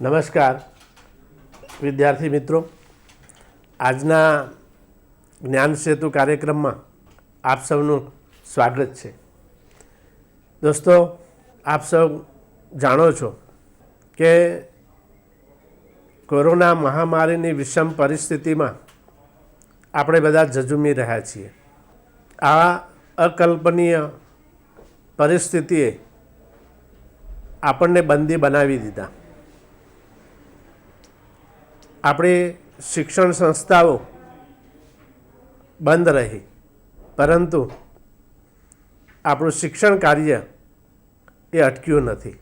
નમસ્કાર વિદ્યાર્થી મિત્રો, આજના જ્ઞાન સેતુ કાર્યક્રમમાં આપ સૌનું સ્વાગત છે. દોસ્તો, આપ સૌ જાણો છો કે કોરોના મહામારીની વિષમ પરિસ્થિતિમાં આપણે બધા ઝઝૂમી રહ્યા છીએ. આ અકલ્પનીય પરિસ્થિતિએ આપણને બંદી બનાવી દીધા. આપણી શિક્ષણ સંસ્થાઓ બંધ રહી, પરંતુ આપણું શિક્ષણ કાર્ય એ અટક્યું નથી.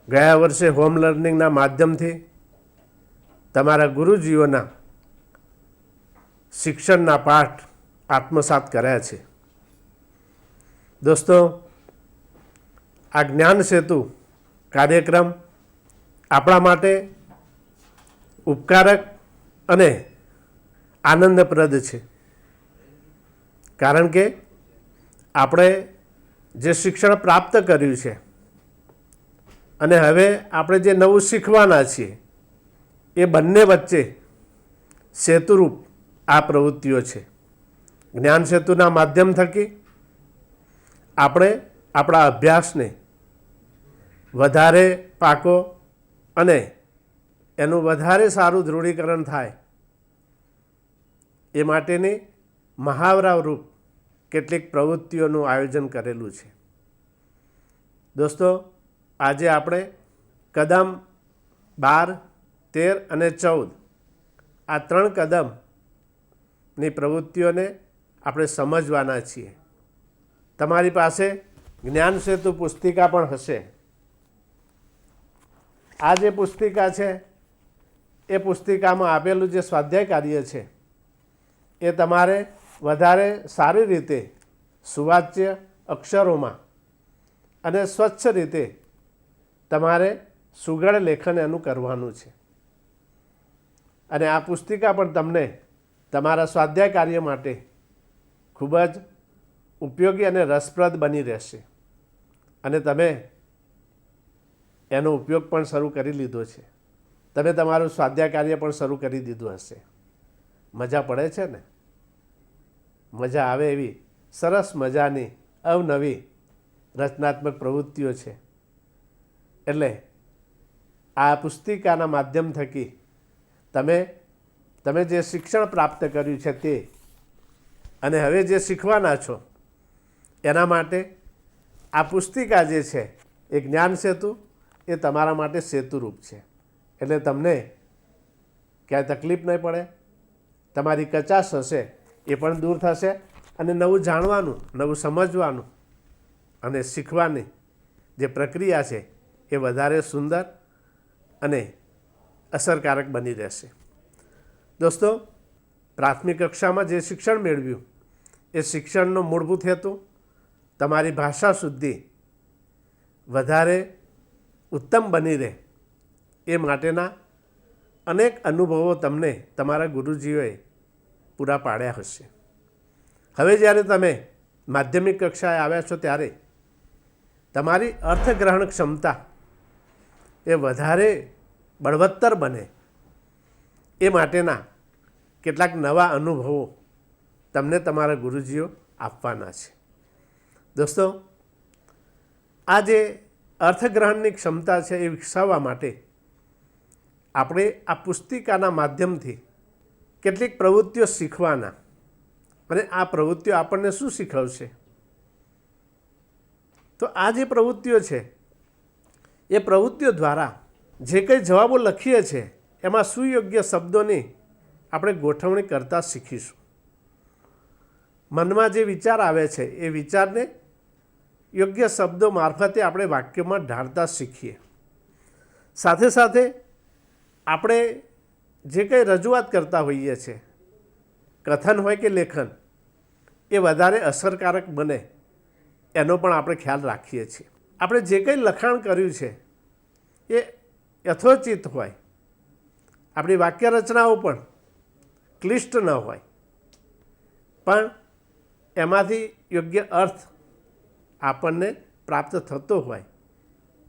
ગયા વર્ષે હોમ લર્નિંગના માધ્યમથી તમારા ગુરુજીઓના શિક્ષણના પાઠ આત્મસાત કર્યા છે. દોસ્તો, આ જ્ઞાન સેતુ કાર્યક્રમ આપણા માટે ઉપકારક અને આનંદપ્રદ છે, કારણ કે આપણે જે શિક્ષણ પ્રાપ્ત કર્યું છે અને હવે આપણે જે નવું શીખવાના છીએ એ બંને વચ્ચે સેતુરૂપ આ પ્રવૃત્તિઓ છે. જ્ઞાન સેતુના માધ્યમ થકી આપણે આપણા અભ્યાસને વધારે પાકો અને એનું વધારે સારું દૃઢીકરણ થાય એ માટેની મહાવરારૂપ કેટલીક પ્રવૃત્તિઓનું આયોજન કરેલું છે. દોસ્તો, આજે આપણે કદમ 12, 13 અને 14 આ 3 કદમની પ્રવૃત્તિઓને આપણે સમજવાના છીએ. તમારી પાસે જ્ઞાન સેતુ પુસ્તિકા પણ હશે. આ જે પુસ્તિકા છે એ પુસ્તિકામાં આપેલું જે સ્વાધ્યાય કાર્ય છે એ તમારે વધારે સારી રીતે સુવાચ્ય અક્ષરોમાં અને સ્વચ્છ રીતે તમારે સુઘડ લેખન એનું કરવાનું છે. અને આ પુસ્તિકા પણ તમને તમારા સ્વાધ્યાય કાર્ય માટે ખૂબ જ ઉપયોગી અને રસપ્રદ બની રહેશે. અને તમે એનો ઉપયોગ પણ શરૂ કરી લીધો છે. તમે તમારું સ્વાધ્યાય કાર્ય પણ શરૂ કરી દીધું હશે. મજા પડે છે ને? મજા આવે એવી સરસ મજાની અવનવી રચનાત્મક પ્રવૃત્તિઓ છે. એટલે આ પુસ્તિકાના માધ્યમ થકી તમે જે શિક્ષણ પ્રાપ્ત કર્યું છે તે અને હવે જે શીખવાના છો એના માટે આ પુસ્તિકા જે છે એ જ્ઞાન સેતુ એ તમારા માટે સેતુરૂપ છે. એટલે તમને ક્યાંય તકલીફ નહીં પડે, તમારી કચાશ હશે એ પણ દૂર થશે અને નવું જાણવાનું, નવું સમજવાનું અને શીખવાની જે પ્રક્રિયા છે એ વધારે સુંદર અને અસરકારક બની રહેશે. દોસ્તો, પ્રાથમિક કક્ષામાં જે શિક્ષણ મેળવ્યું એ શિક્ષણનો મૂળભૂત હેતુ તમારી ભાષા શુદ્ધિ વધારે ઉત્તમ બની રહે એ માટેના અનેક અનુભવો તમને તમારા ગુરુજીઓએ પૂરા પાડ્યા હશે. હવે જ્યારે તમે માધ્યમિક કક્ષાએ આવ્યા છો ત્યારે તમારી અર્થગ્રહણ ક્ષમતા એ વધારે બળવત્તર બને એ માટેના કેટલાક નવા અનુભવો તમને તમારા ગુરુજીઓ આપવાના છે. દોસ્તો, આ જે અર્થગ્રહણની ક્ષમતા છે એ વિકસાવવા માટે આપણે આ પુસ્તિકાના માધ્યમથી કેટલીક પ્રવૃત્તિઓ શીખવાના. અને આ પ્રવૃત્તિઓ આપણને શું શીખવશે? તો આ જે પ્રવૃત્તિઓ છે એ પ્રવૃત્તિઓ દ્વારા જે કંઈ જવાબો લખીએ છીએ એમાં સુયોગ્ય શબ્દોની આપણે ગોઠવણી કરતાં શીખીશું. મનમાં જે વિચાર આવે છે એ વિચારને યોગ્ય શબ્દો મારફતે આપણે વાક્યમાં ઢાળતા શીખીએ. સાથે સાથે આપણે જે કંઈ રજૂઆત કરતા હોઈએ છીએ, કથન હોય કે લેખન, એ વધારે અસરકારક બને એનો પણ આપણે ખ્યાલ રાખીએ છીએ. આપણે જે કંઈ લખાણ કર્યું છે એ યથોચિત હોય, આપણી વાક્ય રચનાઓ પણ ક્લિષ્ટ ન હોય, પણ એમાંથી યોગ્ય અર્થ આપણને પ્રાપ્ત થતો હોય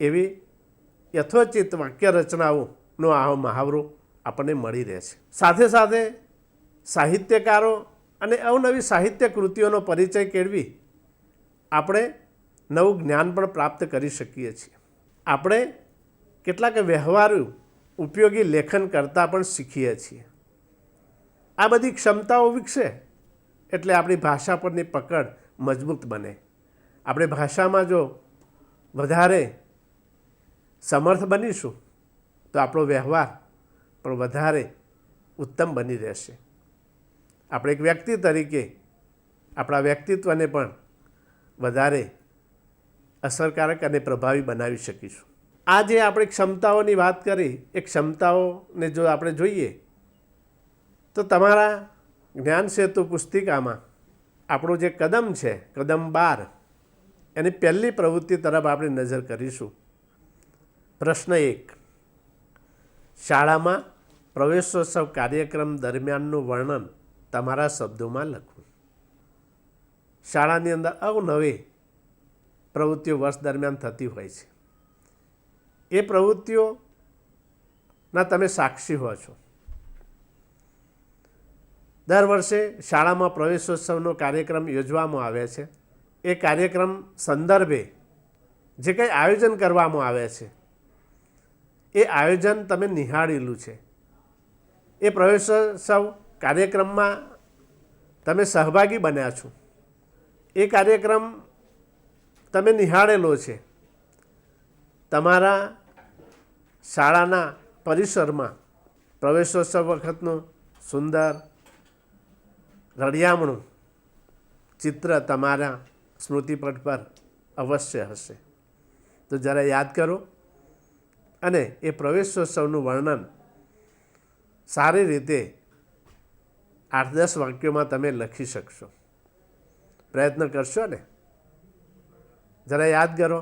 એવી યથોચિત વાક્ય રચનાઓનો આ મહાવરો આપણને મળી રહે છે. સાથે સાથે સાહિત્યકારો અને અવનવી સાહિત્ય કૃતિઓનો પરિચય કેળવી આપણે નવું જ્ઞાન પણ પ્રાપ્ત કરી શકીએ છીએ. આપણે કેટલાક વ્યવહારુ ઉપયોગી લેખન કરતાં પણ શીખીએ છીએ. આ બધી ક્ષમતાઓ વિકસે એટલે આપણી ભાષા પરની પકડ મજબૂત બને. આપણે ભાષામાં જો વધારે સમર્થ બનીશું તો આપણો વ્યવહાર પણ વધારે ઉત્તમ બની રહેશે. આપણે એક વ્યક્તિ તરીકે આપણા વ્યક્તિત્વને પણ વધારે અસરકારક અને પ્રભાવી બનાવી શકીશું. આ જે આપણે ક્ષમતાઓની વાત કરી એ ક્ષમતાઓને જો આપણે જોઈએ તો તમારા જ્ઞાન સેતુ પુસ્તિકામાં આપણું જે કદમ છે, કદમ 12, એની પહેલી પ્રવૃત્તિ તરફ આપણે નજર કરીશું. પ્રશ્ન 1, શાળામાં પ્રવેશોત્સવ કાર્યક્રમ દરમિયાનનું વર્ણન તમારા શબ્દોમાં લખવું. શાળાની અંદર અવનવી પ્રવૃત્તિઓ વર્ષ દરમિયાન થતી હોય છે. એ પ્રવૃત્તિઓના તમે સાક્ષી હો છો. દર વર્ષે શાળામાં પ્રવેશોત્સવનો કાર્યક્રમ યોજવામાં આવે છે. એ કાર્યક્રમ સંદર્ભે જે કંઈ આયોજન કરવામાં આવે છે એ આયોજન તમે નિહાળેલું છે. એ પ્રવેશોત્સવ કાર્યક્રમમાં તમે સહભાગી બન્યા છો. એ કાર્યક્રમ તમે નિહાળેલો છે. તમારા શાળાના પરિસરમાં પ્રવેશોત્સવ વખતનું સુંદર રળિયામણું ચિત્ર તમારા સ્મૃતિપટ પર અવશ્ય હશે. તો જરા યાદ કરો અને એ પ્રવેશોત્સવનું વર્ણન સારી રીતે 8-10 વાક્યોમાં તમે લખી શકશો. પ્રયત્ન કરશો ને? જરા યાદ કરો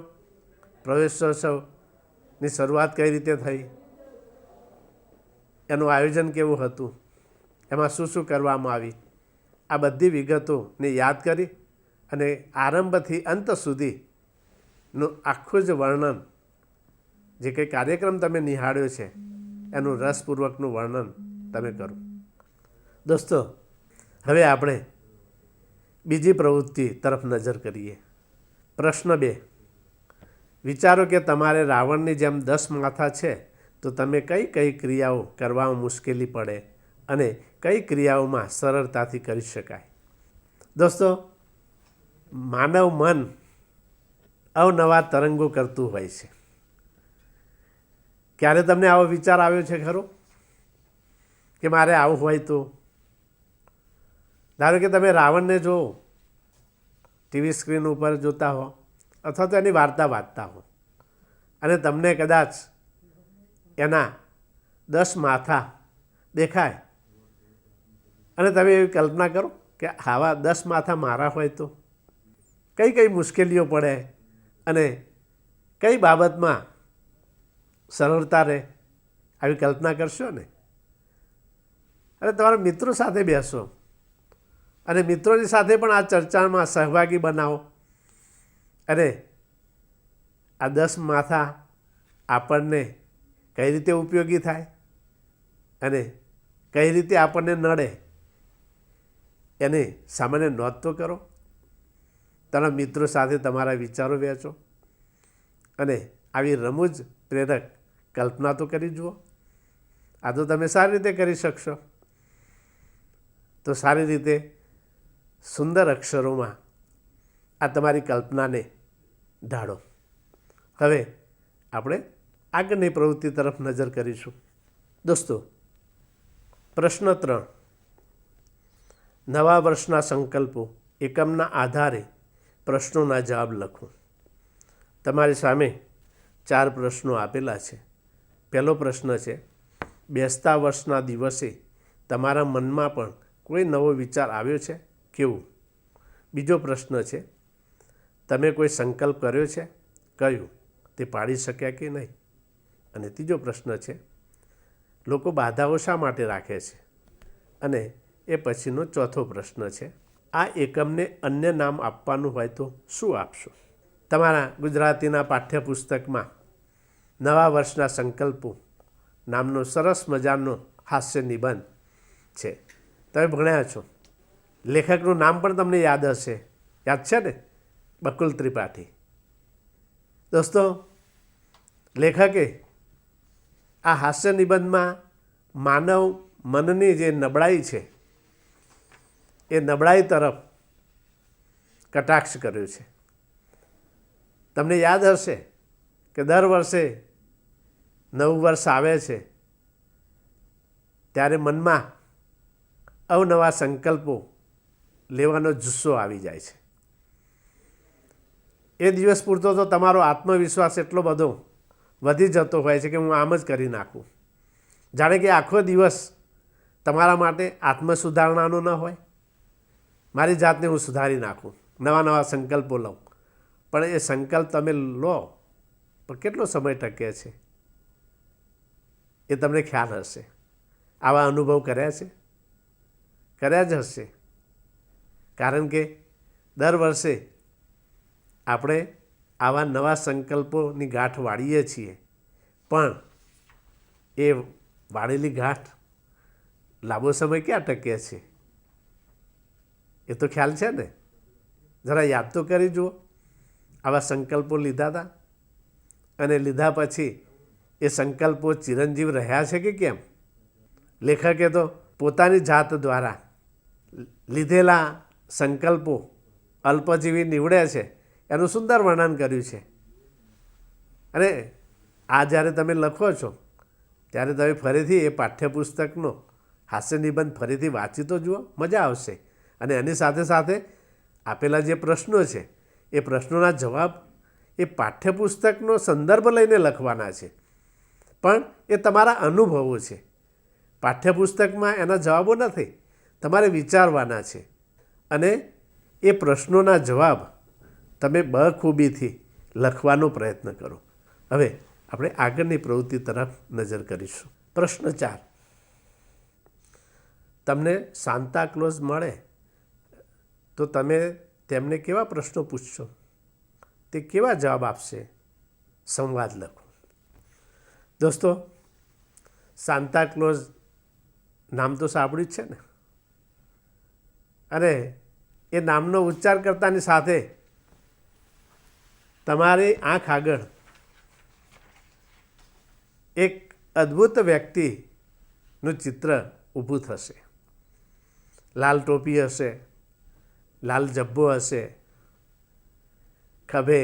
પ્રવેશોત્સવની શરૂઆત કઈ રીતે થઈ, એનું આયોજન કેવું હતું, એમાં શું શું કરવામાં આવી. આ બધી વિગતોને યાદ કરી અને આરંભથી અંત સુધીનું આખું જ વર્ણન, જે કંઈ કાર્યક્રમ તમે નિહાળ્યો છે એનું રસપૂર્વકનું વર્ણન તમે કરો. દોસ્તો, હવે આપણે બીજી પ્રવૃત્તિ તરફ નજર કરીએ. પ્રશ્ન 2, વિચારો કે તમારે રાવણની જેમ 10 માથા છે તો તમે કઈ કઈ ક્રિયાઓ કરવામાં મુશ્કેલી પડે અને કઈ ક્રિયાઓમાં સરળતાથી કરી શકાય. દોસ્તો, માનવ મન અવનવા તરંગો કરતું હોય છે. ક્યારે તમને આવો વિચાર આવ્યો છે ખરો કે મારે આવું હોય તો? ધારો કે તમે રાવણને જો ટીવી સ્ક્રીન ઉપર જોતા હો અથવા તો એની વાર્તા વાંચતા હો અને તમને કદાચ એના 10 માથા દેખાય અને તમે એવી કલ્પના કરો કે આવા 10 માથા મારા હોય તો કઈ કઈ મુશ્કેલીઓ પડે અને કઈ બાબતમાં સરળતા રહે. આવી કલ્પના કરશો ને? અને તમારા મિત્રો સાથે બેસો અને મિત્રોની સાથે પણ આ ચર્ચામાં સહભાગી બનાવો અને આ 10 માથા આપણને કઈ રીતે ઉપયોગી થાય અને કઈ રીતે આપણને નડે એની સામાન્ય નોંધ તો કરો. તમારા મિત્રો સાથે તમારા વિચારો વહેંચો અને આવી રમૂજ પ્રેરક કલ્પના તો કરી જુઓ. આ તો તમે સારી રીતે કરી શકશો. તો સારી રીતે સુંદર અક્ષરોમાં આ તમારી કલ્પનાને ઢાળો. હવે આપણે આગળની પ્રવૃત્તિ તરફ નજર કરીશું. દોસ્તો, પ્રશ્ન 3, નવા વર્ષના સંકલ્પો એકમના આધારે પ્રશ્નોના જવાબ લખો. તમારી સામે 4 પ્રશ્નો આપેલા છે. પહેલો પ્રશ્ન છે, બેસતા વર્ષના દિવસે તમારા મનમાં પણ કોઈ નવો વિચાર આવ્યો છે? કેવું? બીજો પ્રશ્ન છે, તમે કોઈ સંકલ્પ કર્યો છે? કયું? તે પાડી શક્યા કે નહીં? અને ત્રીજો પ્રશ્ન છે, લોકો બાધાઓ શા માટે રાખે છે? અને એ પછીનો ચોથો પ્રશ્ન છે, આ એકમને અન્ય નામ આપવાનું હોય તો શું આપશો? તમારા ગુજરાતીના પાઠ્યપુસ્તકમાં નવા વર્ષના સંકલ્પો નામનો સરસ મજાનો હાસ્ય નિબંધ છે. તમે ભણ્યા છો. લેખકનું નામ પણ તમને યાદ હશે. યાદ છે ને? બકુલ ત્રિપાઠી. દોસ્તો, લેખકે આ હાસ્ય નિબંધમાં માનવ મનની જે નબળાઈ છે એ નબળાઈ તરફ કટાક્ષ કર્યો છે. તમને યાદ હશે કે દર વર્ષે નવું વર્ષ આવે છે ત્યારે મનમાં અવનવા સંકલ્પો લેવાનો જુસ્સો આવી જાય છે. એ દિવસ પૂરતો તો તમારો આત્મવિશ્વાસ એટલો બધો વધી જતો હોય છે કે હું આમ જ કરી નાખું. જાણે કે આખો દિવસ તમારા માટે આત્મસુધારણાનો ન હોય. મારી જાતને હું સુધારી નાખું, નવા નવા સંકલ્પો લઉં. પણ એ સંકલ્પ તમે લો પણ કેટલો સમય ટકે છે એ તમને ખ્યાલ હશે. આવા અનુભવ કર્યા છે? કર્યા જ હશે. કારણ કે દર વર્ષે આપણે આવા નવા સંકલ્પોની ગાંઠ વાળીએ છીએ, પણ એ વાળેલી ગાંઠ લાંબો સમય ક્યાં ટકે છે એ તો ખ્યાલ છે ને? જરા યાદ તો કરી જુઓ. આવા સંકલ્પો લીધા હતા અને લીધા પછી એ સંકલ્પો ચિરંજીવ રહ્યા છે કે કેમ? લેખકે તો પોતાની જાત દ્વારા લીધેલા સંકલ્પો અલ્પજીવી નીવડે છે એનું સુંદર વર્ણન કર્યું છે. અને આ જ્યારે તમે લખો છો ત્યારે તમે ફરીથી એ પાઠ્યપુસ્તકનો હાસ્ય નિબંધ ફરીથી વાંચી તો જુઓ, મજા આવશે. અને એની સાથે સાથે આપેલા જે પ્રશ્નો છે એ પ્રશ્નોના જવાબ એ પાઠ્યપુસ્તકનો સંદર્ભ લઈને લખવાના છે, પણ એ તમારા અનુભવો છે. પાઠ્યપુસ્તકમાં એના જવાબો નથી, તમારે વિચારવાના છે. અને એ પ્રશ્નોના જવાબ તમે બખૂબીથી લખવાનો પ્રયત્ન કરો. હવે આપણે આગળની પ્રવૃત્તિ તરફ નજર કરીશું. પ્રશ્ન 4. તમને સાન્તા ક્લોઝ મળે તો તમે તેમને કેવા પ્રશ્નો પૂછશો? તે કેવા જવાબ આપશે? સંવાદ લખો. દોસ્તો, સાન્તા ક્લોઝ નામ તો સાંભળ્યું જ છે ને? અને એ નામનો ઉચ્ચાર કરતાની સાથે તમારી આંખ આગળ એક અદ્ભુત વ્યક્તિનું ચિત્ર ઊભું થશે. લાલ ટોપી હશે, લાલ જબ્બો હશે, ખભે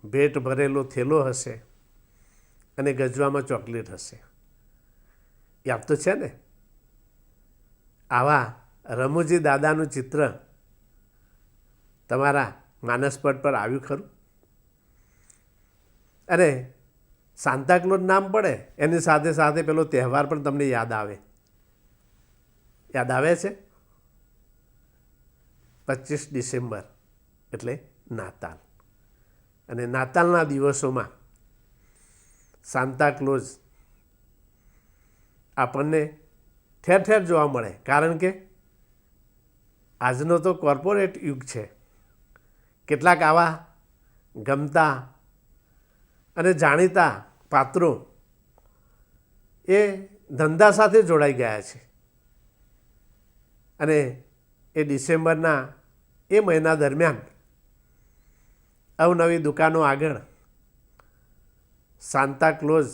ભેટ ભરેલો થેલો હશે અને ગજવામાં ચોકલેટ હશે. યાદ તો છે ને? આવા રમૂજી દાદાનું ચિત્ર તમારા માનસપટ પર આવ્યું ખરું? અને સાન્તા ક્લોઝ નામ પડે એની સાથે સાથે પેલો તહેવાર પણ તમને યાદ આવે. યાદ આવે છે? 25 ડિસેમ્બર એટલે નાતાલ. અને નાતાલના દિવસોમાં સાન્તા ક્લોઝ આપણને ઠેર ઠેર જોવા મળે, કારણ કે આજનો તો કોર્પોરેટ યુગ છે. કેટલાક આવા ગમતા અને જાણીતા પાત્રો એ ધંધા સાથે જોડાઈ ગયા છે. અને એ ડિસેમ્બરના એ મહિના દરમિયાન અવનવી દુકાનો આગળ સાન્તા ક્લોઝ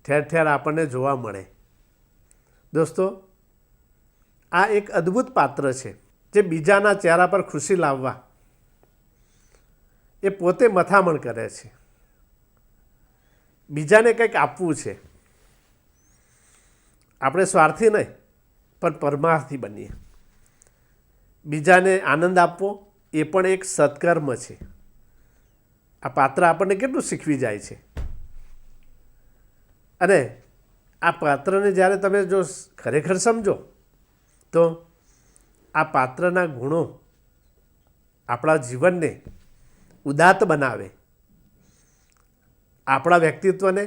ઠેર ઠેર આપણને જોવા મળે. દોસ્તો, આ એક અદ્ભુત પાત્ર છે જે બીજાના ચહેરા પર ખુશી લાવવા એ પોતે મથામણ કરે છે. બીજાને કંઈક આપવું છે. આપણે સ્વાર્થી નહીં પણ પરમાર્થી બનીએ. બીજાને આનંદ આપવો એ પણ એક સત્કર્મ છે. આ પાત્ર આપણને કેટલું શીખવી જાય છે. અને આ પાત્રને જ્યારે તમે જો ખરેખર સમજો તો આ પાત્રના ગુણો આપણા જીવનને ઉદાત્ત બનાવે, આપણા વ્યક્તિત્વને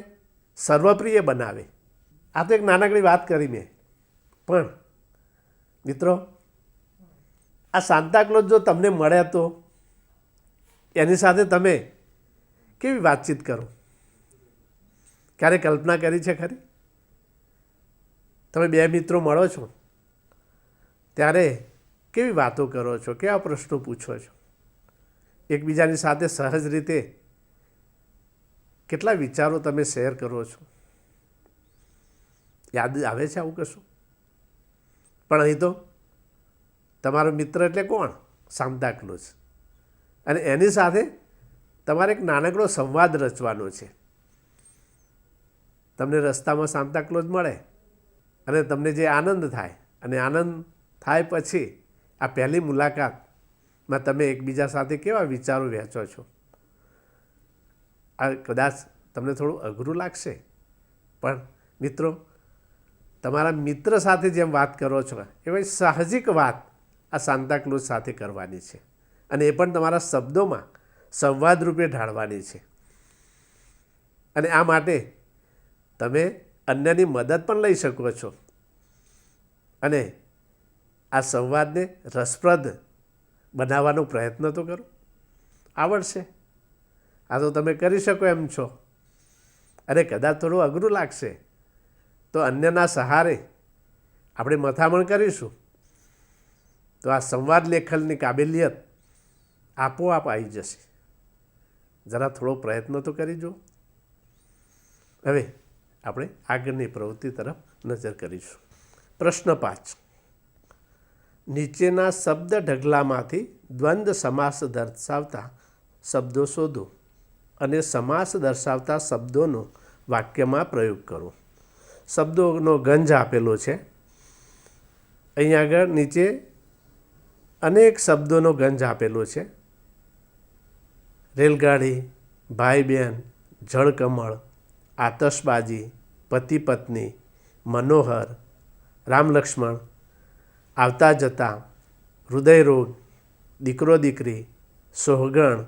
સર્વપ્રિય બનાવે. આ તો એક નાનકડી વાત કરી મેં, પણ મિત્રો, આ સાન્તા ક્લોઝ જો તમને મળે તો એની સાથે તમે કેવી વાતચીત કરો? ક્યારે કલ્પના કરી છે ખરી? તમે બે મિત્રો મળો છો ત્યારે કેવી વાતો કરો છો, કેવા પ્રશ્નો પૂછો છો? એકબીજાની સાથે સહજ રીતે કેટલા વિચારો તમે શેર કરો છો? યાદ આવે છે આવું કશું? પણ અહીં તો તમારો મિત્ર એટલે કોણ? સાન્તાક્લોઝ. અને એની સાથે તમારે એક નાનકડો સંવાદ રચવાનો છે. તમને રસ્તામાં સાન્તાક્લોઝ મળે અને તમને જે આનંદ થાય, અને આનંદ થાય પછી આ પહેલી મુલાકાતમાં તમે એકબીજા સાથે કેવા વિચારો વહેંચો છો? આ કદાચ તમને થોડું અઘરું લાગશે, પણ મિત્રો, તમારા મિત્ર સાથે જેમ વાત કરો છો એવી સાહજિક વાત આ સાન્તાક્લોઝ સાથે કરવાની છે, અને એ પણ તમારા શબ્દોમાં સંવાદ રૂપે ઢાળવાની છે. અને આ માટે તમે અન્યની મદદ પણ લઈ શકો છો, અને આ સંવાદને રસપ્રદ બનાવવાનો પ્રયત્ન તો કરો. આવડશે. આ તો તમે કરી શકો એમ છો. અને કદાચ થોડું અઘરું લાગશે તો અન્યના સહારે આપણે મથામણ કરીશું તો આ સંવાદ લેખનની કાબેલિયત આપોઆપ આવી જશે. જરા થોડો પ્રયત્ન તો કરી જુઓ. હવે આપણે આગળની પ્રવૃત્તિ તરફ નજર કરીશું. પ્રશ્ન 5. નીચેના શબ્દ ઢગલામાંથી દ્વંદ્વ સમાસ દર્શાવતા શબ્દો શોધો અને સમાસ દર્શાવતા શબ્દોનો વાક્યમાં પ્રયોગ કરો. શબ્દોનો ગંજ આપેલો છે. અહીં આગળ નીચે અનેક શબ્દોનો ગંજ આપેલો છે. રેલગાડી, ભાઈ બહેન, જળકમળ, આતશબાજી, પતિ પત્ની, મનોહર, રામ લક્ષ્મણ, આવતા જતા, હૃદયરોગ, દીકરો દીકરી, સોહગણ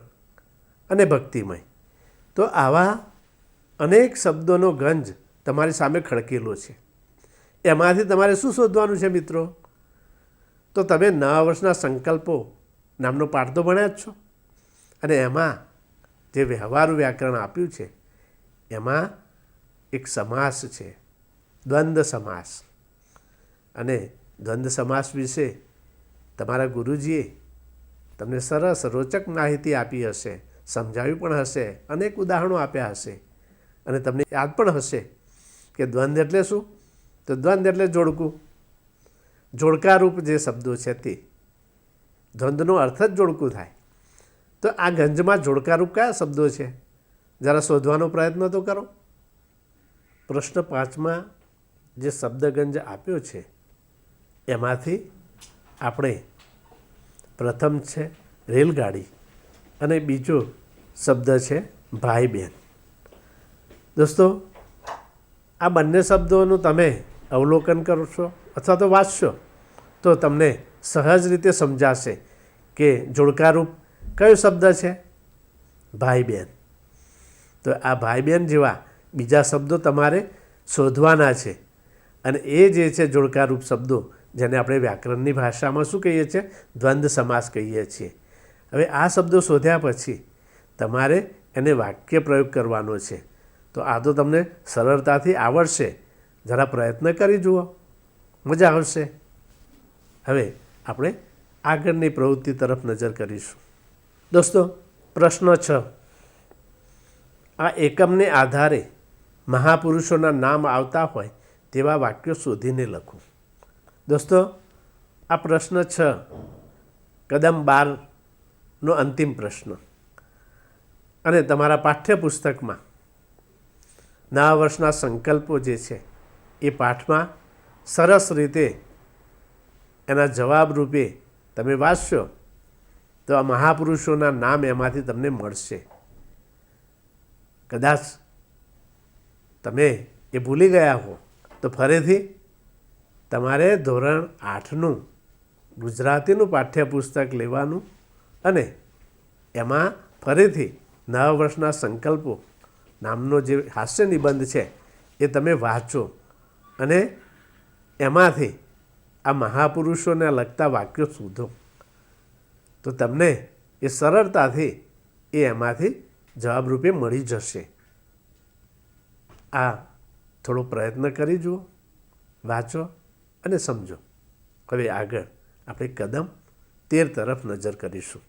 અને ભક્તિમય. તો આવા અનેક શબ્દોનો ગંજ તમારી સામે ખડકેલો છે. એમાંથી તમારે શું શોધવાનું છે મિત્રો? તો તમે નવા વર્ષના સંકલ્પો નામનો પાઠ તો ભણ્યા જ છો, અને એમાં જે વ્યવહારુ વ્યાકરણ આપ્યું છે એમાં એક સમાસ છે, દ્વંદ્વ સમાસ. અને દ્વંદ્વ સમાસ વિશે તમારા ગુરુજીએ તમને સરસ રોચક માહિતી આપી હશે, સમજાવ્યું પણ હશે, અનેક ઉદાહરણો આપ્યા હશે, અને તમને યાદ પણ હશે કે દ્વંદ્વ એટલે શું? તો દ્વંદ્વ એટલે જોડકું. જોડકારૂપ જે શબ્દો છે તે દ્વંદ્વનો અર્થ જ જોડકું થાય. તો આ ગંજમાં જોડકારૂપ કયા શબ્દો છે? જરા શોધવાનો પ્રયત્ન તો કરો. પ્રશ્ન 5માં જે શબ્દગંજ આપ્યો છે એમાંથી આપણે પ્રથમ છે રેલગાડી અને બીજો શબ્દ છે ભાઈ બહેન. દોસ્તો, આ બંને શબ્દોનું તમે અવલોકન કરશો અથવા તો વાંચશો તો તમને સહજ રીતે સમજાશે કે જોડકારૂપ કયો શબ્દ છે? ભાઈ બહેન. તો આ ભાઈ બહેન જેવા બીજા શબ્દો તમારે શોધવાના છે, અને એ જે છે જોડકારૂપ શબ્દો, જેને આપણે વ્યાકરણની ભાષામાં શું કહીએ છીએ? દ્વંદ્વ સમાસ કહીએ છીએ. હવે આ શબ્દો શોધ્યા પછી તમારે એને વાક્ય પ્રયોગ કરવાનો છે. તો આ તો તમને સરળતાથી આવડશે. જરા પ્રયત્ન કરી જુઓ, મજા આવશે. હવે આપણે આગળની પ્રવૃત્તિ તરફ નજર કરીશું. દોસ્તો, પ્રશ્ન 6. આ એકમને આધારે મહાપુરુષોના નામ આવતા હોય તેવા વાક્યો શોધીને લખો. દોસ્તો, આ પ્રશ્ન 6 કદમ 12નો અંતિમ પ્રશ્ન, અને તમારા પાઠ્યપુસ્તકમાં નવા વર્ષના સંકલ્પો જે છે એ પાઠમાં સરસ રીતે એના જવાબ રૂપે તમે વાંચશો તો આ મહાપુરુષોના નામ એમાંથી તમને મળશે. કદાચ તમે એ ભૂલી ગયા હો તો ફરીથી તમારે ધોરણ 8નું ગુજરાતીનું પાઠ્યપુસ્તક લેવાનું, અને એમાં ફરીથી નવા વર્ષના સંકલ્પો નામનો જે હાસ્ય નિબંધ છે એ તમે વાંચો, અને એમાંથી આ મહાપુરુષોને લગતા વાક્યો શોધો. તો તમને એ સરળતાથી એમાંથી જવાબ રૂપે મળી જશે. આ થોડો પ્રયત્ન કરી જુઓ, વાંચો અને સમજો. હવે આગળ આપણે કદમ 13 તરફ નજર કરીશું.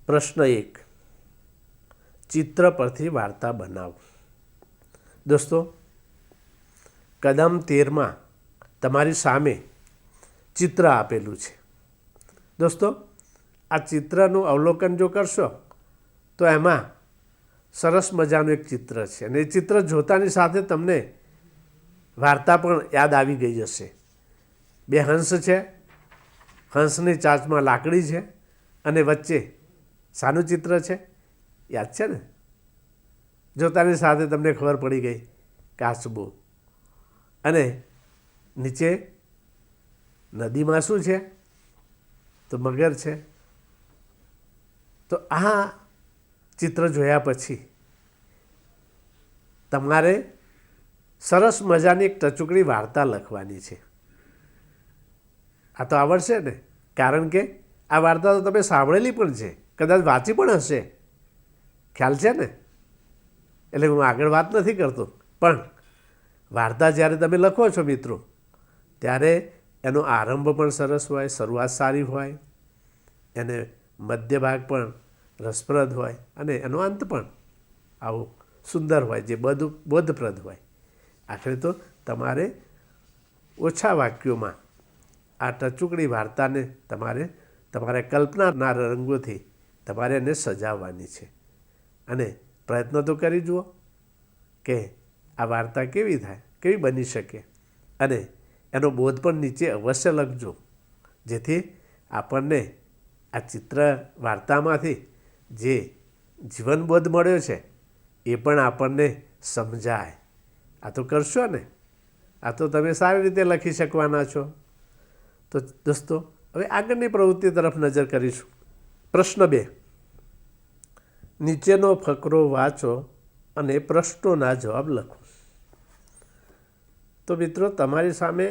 પ્રશ્ન 1, ચિત્ર પરથી વાર્તા બનાવો. દોસ્તો, કદમ 13માં તમારી સામે ચિત્ર આપેલું છે. દોસ્તો, આ ચિત્રનું અવલોકન જો કરશો તો એમાં સરસ મજાનું એક ચિત્ર છે અને એ ચિત્ર જોતાની સાથે તમને વાર્તા પણ યાદ આવી ગઈ હશે. 2 હંસ છે, હંસની ચાંચમાં લાકડી છે અને વચ્ચે શાનું ચિત્ર છે? યાદ છે ને? જોતાની સાથે તમને ખબર પડી ગઈ, કાચબો. અને નીચે નદીમાં શું છે? તો મગર છે. તો આ ચિત્ર જોયા પછી તમારે સરસ મજાની એક ટચુકડી વાર્તા લખવાની છે. આ તો આવડશે ને, કારણ કે આ વાર્તા તો તમે સાંભળેલી પણ છે, કદાચ વાંચી પણ હશે. ખ્યાલ છે ને? એટલે હું આગળ વાત નથી કરતો, પણ વાર્તા જ્યારે તમે લખો છો મિત્રો, ત્યારે એનો આરંભ પણ સરસ હોય, શરૂઆત સારી હોય, એને મધ્ય ભાગ પણ રસપ્રદ હોય અને એનો અંત પણ આવો સુંદર હોય, જે બોધપ્રદ હોય. આખરે તો તમારે ઓછા વાક્યોમાં આ ટચુકડી વાર્તાને તમારે કલ્પનાના રંગોથી તમારે એને સજાવવાની છે. અને પ્રયત્ન તો કરી જુઓ કે આ વાર્તા કેવી થાય, કેવી બની શકે. અને એનો બોધ પણ નીચે અવશ્ય લખજો, જેથી આપણને આ ચિત્ર વાર્તામાંથી જે જીવનબોધ મળ્યો છે એ પણ આપણને સમજાય. આ તો કરશો ને? આ તો તમે સારી રીતે લખી શકવાના છો. તો દોસ્તો, હવે આગળની પ્રવૃત્તિ તરફ નજર કરીશું. પ્રશ્ન 2, નીચેનો ફકરો વાંચો અને પ્રશ્નોના જવાબ લખો. તો મિત્રો, તમારી સામે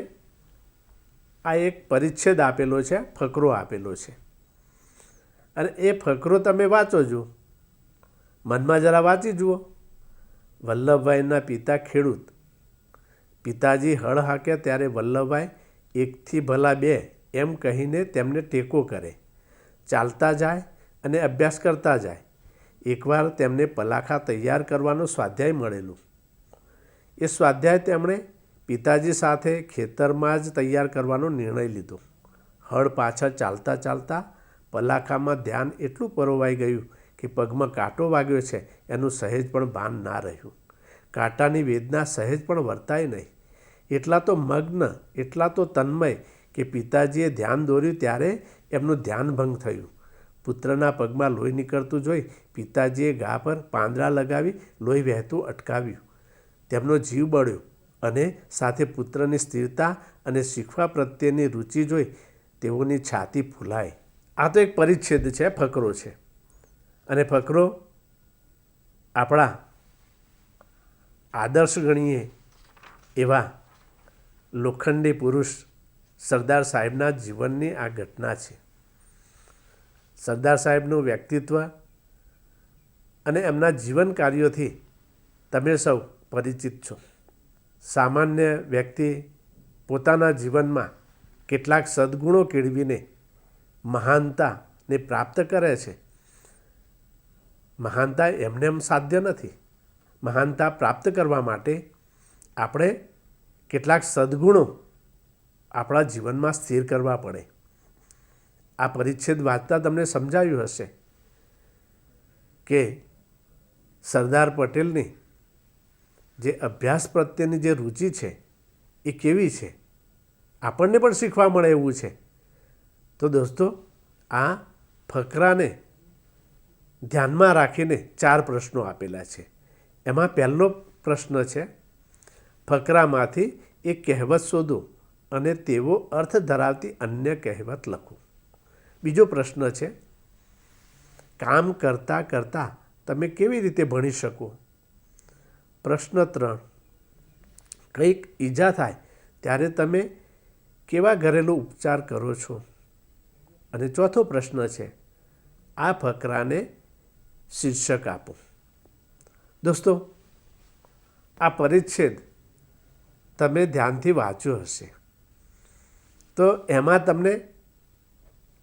આ એક પરિચ્છેદ આપેલો છે, ફકરો આપેલો છે. અને એ ફકરો તમે વાંચો જુઓ, મનમાં જરા વાંચી જુઓ. વલ્લભભાઈના પિતા ખેડૂત. પિતાજી હળ હાંકે ત્યારે વલ્લભભાઈ 1થી ભલા 2 એમ કહીને તેમને ટેકો કરે. ચાલતા જાય અને અભ્યાસ કરતા જાય. એકવાર તેમને પલાખા તૈયાર કરવાનું સ્વાધ્યાય મળેલું. એ સ્વાધ્યાય તેમણે પિતાજી સાથે ખેતરમાં જ તૈયાર કરવાનો નિર્ણય લીધો. હળ પાછળ ચાલતા ચાલતા પલાખામાં ધ્યાન એટલું પરોવાઈ ગયું કે પગમાં કાંટો વાગ્યો છે એનું સહેજ પણ ભાન ના રહ્યું. કાંટાની વેદના સહેજ પણ વર્તાય નહીં. એટલા તો મગ્ન, એટલા તો તન્મય કે પિતાજીએ ધ્યાન દોર્યું ત્યારે એમનું ધ્યાન ભંગ થયું. પુત્રના પગમાં લોહી નીકળતું જોઈ પિતાજીએ ઘા પર પાંદડા લગાવી લોહી વહેતું અટકાવ્યું. તેમનો જીવ બળ્યો અને સાથે પુત્રની સ્થિરતા અને શીખવા પ્રત્યેની રુચિ જોઈ તેઓની છાતી ફૂલાઈ. આ તો એક પરિચ્છેદ છે, ફકરો છે. અને ફકરો આપણા આદર્શ ગણીએ એવા લોખંડી પુરુષ સરદાર સાહેબના જીવનની આ ઘટના છે. સરદાર સાહેબનું વ્યક્તિત્વ અને એમના જીવન કાર્યોથી તમે સૌ પરિચિત છો. સામાન્ય વ્યક્તિ પોતાના જીવનમાં કેટલાક સદ્ગુણો કેળવીને મહાનતાને પ્રાપ્ત કરે છે. મહાનતા એમને એમ સાધ્ય નથી. મહાનતા પ્રાપ્ત કરવા માટે આપણે કેટલાક સદ્ગુણો આપણા જીવનમાં સ્થિર કરવા પડે. આ પરિચ્છેદ વાંચતા તમને સમજાયું હશે કે સરદાર પટેલની જે અભ્યાસ પ્રત્યેની જે રુચિ છે એ કેવી છે. આપણને પણ શીખવા મળે એવું છે. તો દોસ્તો, આ ફકરાને ધ્યાનમાં રાખીને 4 પ્રશ્નો આપેલા છે. એમાં પહેલો પ્રશ્ન છે, ફકરામાંથી એક કહેવત શોધો અને તેવો અર્થ ધરાવતી અન્ય કહેવત લખો. બીજો પ્રશ્ન છે, કામ કરતાં કરતાં તમે કેવી રીતે ભણી શકો. પ્રશ્ન 3, કંઈક ઈજા થાય ત્યારે તમે કેવા ઘરેલું ઉપચાર કરો છો. અને ચોથો પ્રશ્ન છે, આ ફકરાને શીર્ષક આપો. દોસ્તો, આ પરિચ્છેદ તમે ધ્યાનથી વાંચ્યો હશે તો એમાં તમને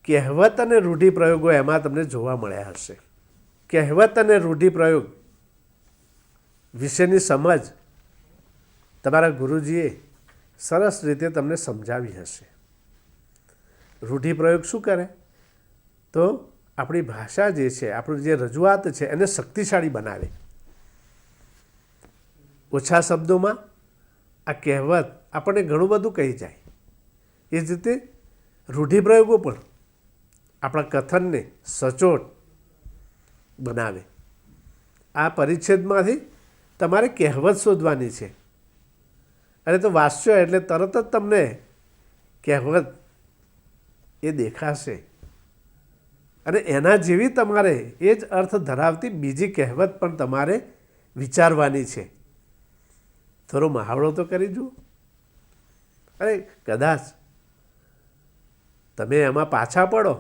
કહેવત અને રૂઢિપ્રયોગો એમાં તમને જોવા મળ્યા હશે. કહેવત અને રૂઢિપ્રયોગ વિશેની સમજ તમારા ગુરુજીએ સરસ રીતે તમને સમજાવી હશે. રૂઢિપ્રયોગ શું કરે તો આપણી ભાષા જે છે, આપણી જે રજૂઆત છે એને શક્તિશાળી બનાવે. ઓછા શબ્દોમાં આ કહેવત આપણને ઘણું બધું કહી જાય. એ જ રીતે રૂઢિપ્રયોગો પણ આપણા કથનને સચોટ બનાવે. આ પરિચ્છેદમાંથી તમારે કહેવત શોધવાની છે અને તો વાંચશો એટલે તરત જ તમને કહેવત એ દેખાશે અને એના જેવી તમારે એ જ અર્થ ધરાવતી બીજી કહેવત પણ તમારે વિચારવાની છે. થોડો મહાવરો તો કરી જુઓ. અરે કદાચ તમે એમાં પાછા પડો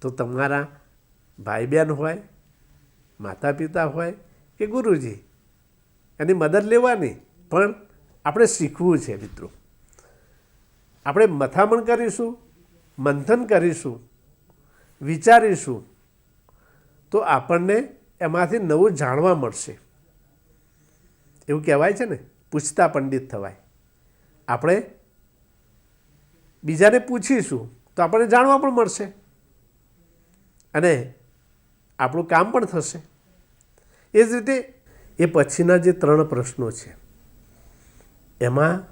તો તમારા ભાઈ બહેન હોય, માતા પિતા હોય કે ગુરુજી, એની મદદ લેવાની. પણ આપણે શીખવું છે મિત્રો. આપણે મથામણ કરીશું, મંથન કરીશું, વિચારીશું તો આપણને એમાંથી નવું જાણવા મળશે. એવું કહેવાય છે ને, પૂછતા પંડિત થવાય. આપણે બીજાને પૂછીશું તો આપણને જાણવા પણ મળશે અને આપણું કામ પણ થશે. એ જ રીતે એ પછીના જે 3 પ્રશ્નો છે એમાં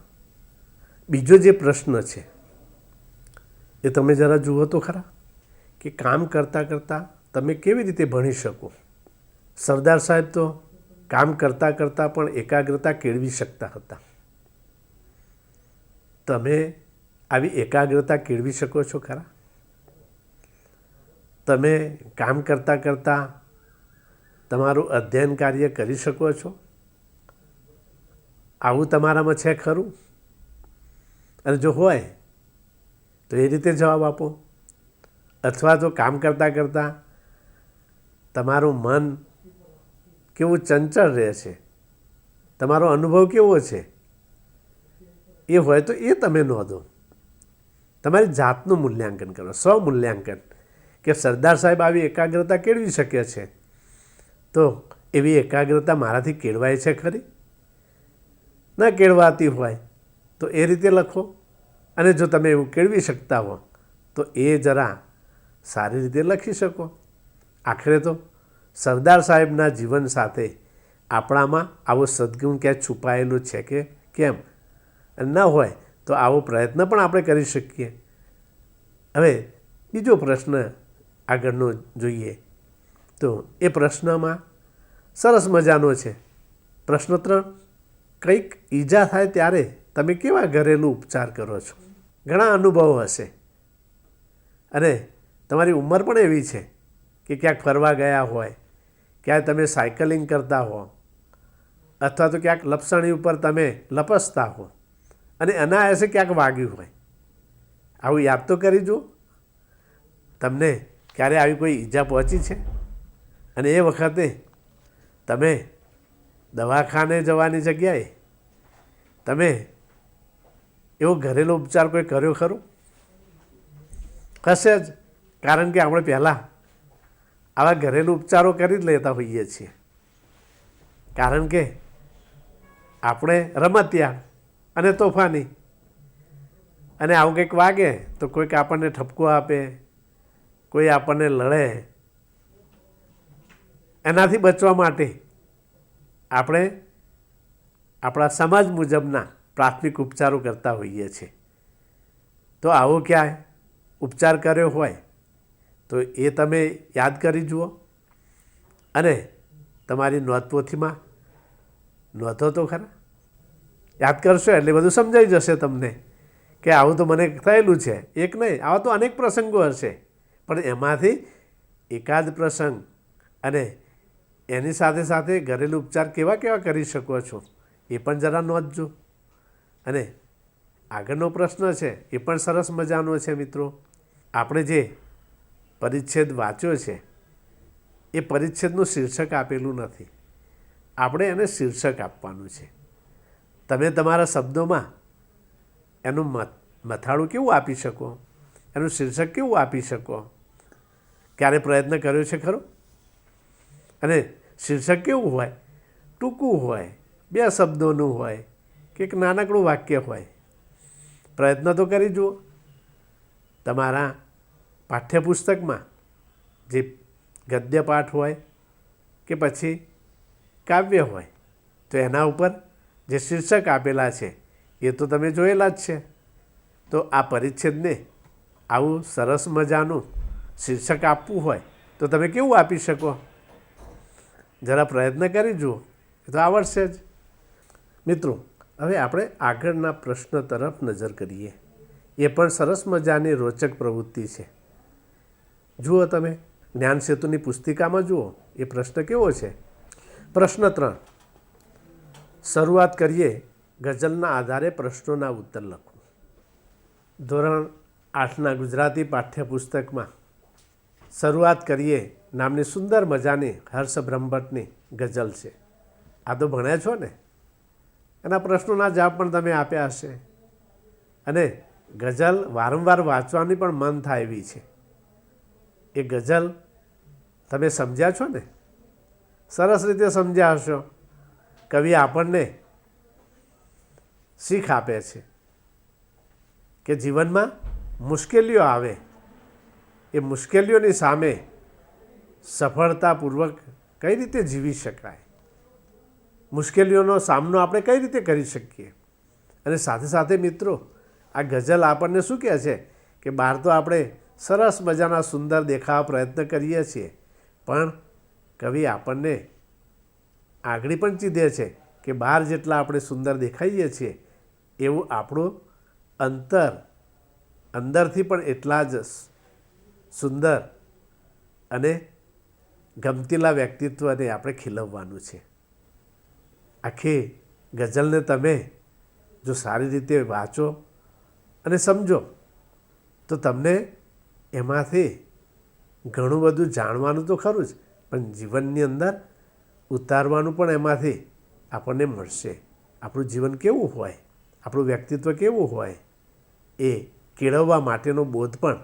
બીજો જે પ્રશ્ન છે એ તમે જરા જુઓ તો ખરા કે કામ કરતાં કરતાં તમે કેવી રીતે ભણી શકો. સરદાર સાહેબ તો કામ કરતાં કરતાં પણ એકાગ્રતા કેળવી શકતા હતા. તમે આવી એકાગ્રતા કેળવી શકો છો ખરા? તમે કામ કરતાં કરતાં તમારું અધ્યયન કાર્ય કરી શકો છો? આવું તમારામાં છે ખરું? અને જો હોય તો એ રીતે જવાબ આપો. અથવા તો કામ કરતાં કરતાં તમારું મન કેવું ચંચળ રહે છે, તમારો અનુભવ કેવો છે, એ હોય તો એ તમે નોંધો. તમારી જાતનું મૂલ્યાંકન કરો, સ્વમૂલ્યાંકન, કે સરદાર સાહેબ આવી એકાગ્રતા કેળવી શકે છે તો એવી એકાગ્રતા મારાથી કેળવાય છે ખરી? ન કેળવાતી હોય તો એ રીતે લખો. અને જો તમે એવું કેળવી શકતા હો તો એ જરા સારી રીતે લખી શકો. આખરે તો સરદાર સાહેબના જીવન સાથે આપણામાં આવો સદ્ગુણ ક્યાંય છુપાયેલું છે કે કેમ? ન હોય તો આવો પ્રયત્ન પણ આપણે કરી શકીએ. હવે બીજો પ્રશ્ન આગળનો જોઈએ તો એ પ્રશ્નમાં સરસ મજાનો છે. પ્રશ્ન 3, કંઈક ઈજા થાય ત્યારે તમે કેવા ઘરેલું ઉપચાર કરો છો? ઘણા અનુભવો હશે અને તમારી ઉંમર પણ એવી છે કે ક્યાંક ફરવા ગયા હોય, ક્યાંય તમે સાયકલિંગ કરતા હો અથવા તો ક્યાંક લપસણી ઉપર તમે લપસતા હો અને અનાયાસે ક્યાંક વાગ્યું હોય. આવું યાદ તો કરી જુઓ. તમને ક્યારે આવી કોઈ ઈજા પહોંચી છે? અને એ વખતે તમે દવાખાને જવાની જગ્યાએ તમે એવો ઘરેલો ઉપચાર કોઈ કર્યો ખરો? હશે જ, કારણ કે આપણે પહેલાં આવા ઘરેલું ઉપચારો કરી જ લેતા હોઈએ છીએ. કારણ કે આપણે રમતિયા અને તોફાની, અને આવું કંઈક વાગે તો કોઈક આપણને ઠપકો આપે, કોઈ આપણને લડે. એનાથી બચવા માટે આપણે આપણા સમાજ મુજબના પ્રાથમિક ઉપચારો કરતા હોઈએ છીએ. તો આવો ક્યાંય ઉપચાર કર્યો હોય તો એ તમે યાદ કરી જુઓ અને તમારી નોંધપોથીમાં નોંધો તો ખરા. યાદ કરશો એટલે બધું સમજાઈ જશે તમને કે આવું તો મને થયેલું છે. એક નહીં, આવા તો અનેક પ્રસંગો હશે, પણ એમાંથી એકાદ પ્રસંગ અને એની સાથે સાથે ઘરેલું ઉપચાર કેવા કેવા કરી શકો છો એ પણ જરા નોંધજો. અને આગળનો પ્રશ્ન છે એ પણ સરસ મજાનો છે મિત્રો. આપણે જે પરિચ્છેદ વાંચ્યો છે એ પરિચ્છેદનું શીર્ષક આપેલું નથી. આપણે એને શીર્ષક આપવાનું છે. તમે તમારા શબ્દોમાં એનું મથાળું કેવું આપી શકો, એનું શીર્ષક કેવું આપી શકો? ક્યારે પ્રયત્ન કર્યો છે ખરો? અને શીર્ષક કેવું હોય? ટૂંકું હોય, 2 શબ્દોનું હોય કે એક નાનકડું વાક્ય હોય. પ્રયત્ન તો કરી જુઓ. તમારા પાઠ્યપુસ્તકમાં જે ગદ્ય પાઠ હોય કે પછી કાવ્ય હોય તો એના ઉપર જે શીર્ષક આપેલા છે એ તો તમે જોયેલા જ છે. તો આ પરિચ્છેદને આવું સરસ મજાનું શીર્ષક આપવું હોય તો તમે કેવું આપી શકો? જરા પ્રયત્ન કરી જુઓ, એ તો આવડશે જ. મિત્રો, હવે આપણે આગળના પ્રશ્ન તરફ નજર કરીએ. એ પણ સરસ મજાની રોચક પ્રવૃત્તિ છે. જુઓ તમે જ્ઞાન સેતુની પુસ્તિકામાં જુઓ, એ પ્રશ્ન કેવો છે? પ્રશ્ન 3. શરૂઆત કરીએ ગઝલના આધારે પ્રશ્નોના ઉત્તર લખો. ધોરણ 8ના ગુજરાતી પાઠ્યપુસ્તકમાં શરૂઆત કરીએ નામની સુંદર મજાની હર્ષ બ્રહ્મભટ્ટની ગઝલ છે. આ તો ભણ્યા છો ને? એના પ્રશ્નોના જવાબ પણ તમે આપ્યા હશે. અને ગઝલ વારંવાર વાંચવાની પણ મન થાય એવી છે. એ ગઝલ તમે સમજ્યા છો ને? સરસ રીતે સમજ્યા હશો. કવિ આપણને શીખ આપે છે કે જીવનમાં મુશ્કેલીઓ આવે, એ મુશ્કેલીઓની સામે સફળતાપૂર્વક કઈ રીતે જીવી શકાય, મુશ્કેલીઓનો સામનો આપણે કઈ રીતે કરી શકીએ. અને સાથે સાથે મિત્રો, આ ગઝલ આપણને શું કહે છે કે બહાર તો આપણે સરસ મજાના સુંદર દેખાવા પ્રયત્ન કરીએ છીએ, પણ કવિ આપણને આગળ પણ ચીધે છે કે બહાર જેટલા આપણે સુંદર દેખાઈએ છીએ એવું આપણું અંદરથી પણ એટલા જ સુંદર અને ગમતીલા વ્યક્તિત્વને આપણે ખીલવવાનું છે. આખી ગઝલને તમે જો સારી રીતે વાંચો અને સમજો તો તમને એમાંથી ઘણું બધું જાણવાનું તો ખરું જ, પણ જીવનની અંદર ઉતારવાનું પણ એમાંથી આપણને મળશે. આપણું જીવન કેવું હોય, આપણું વ્યક્તિત્વ કેવું હોય, એ કેળવવા માટેનો બોધ પણ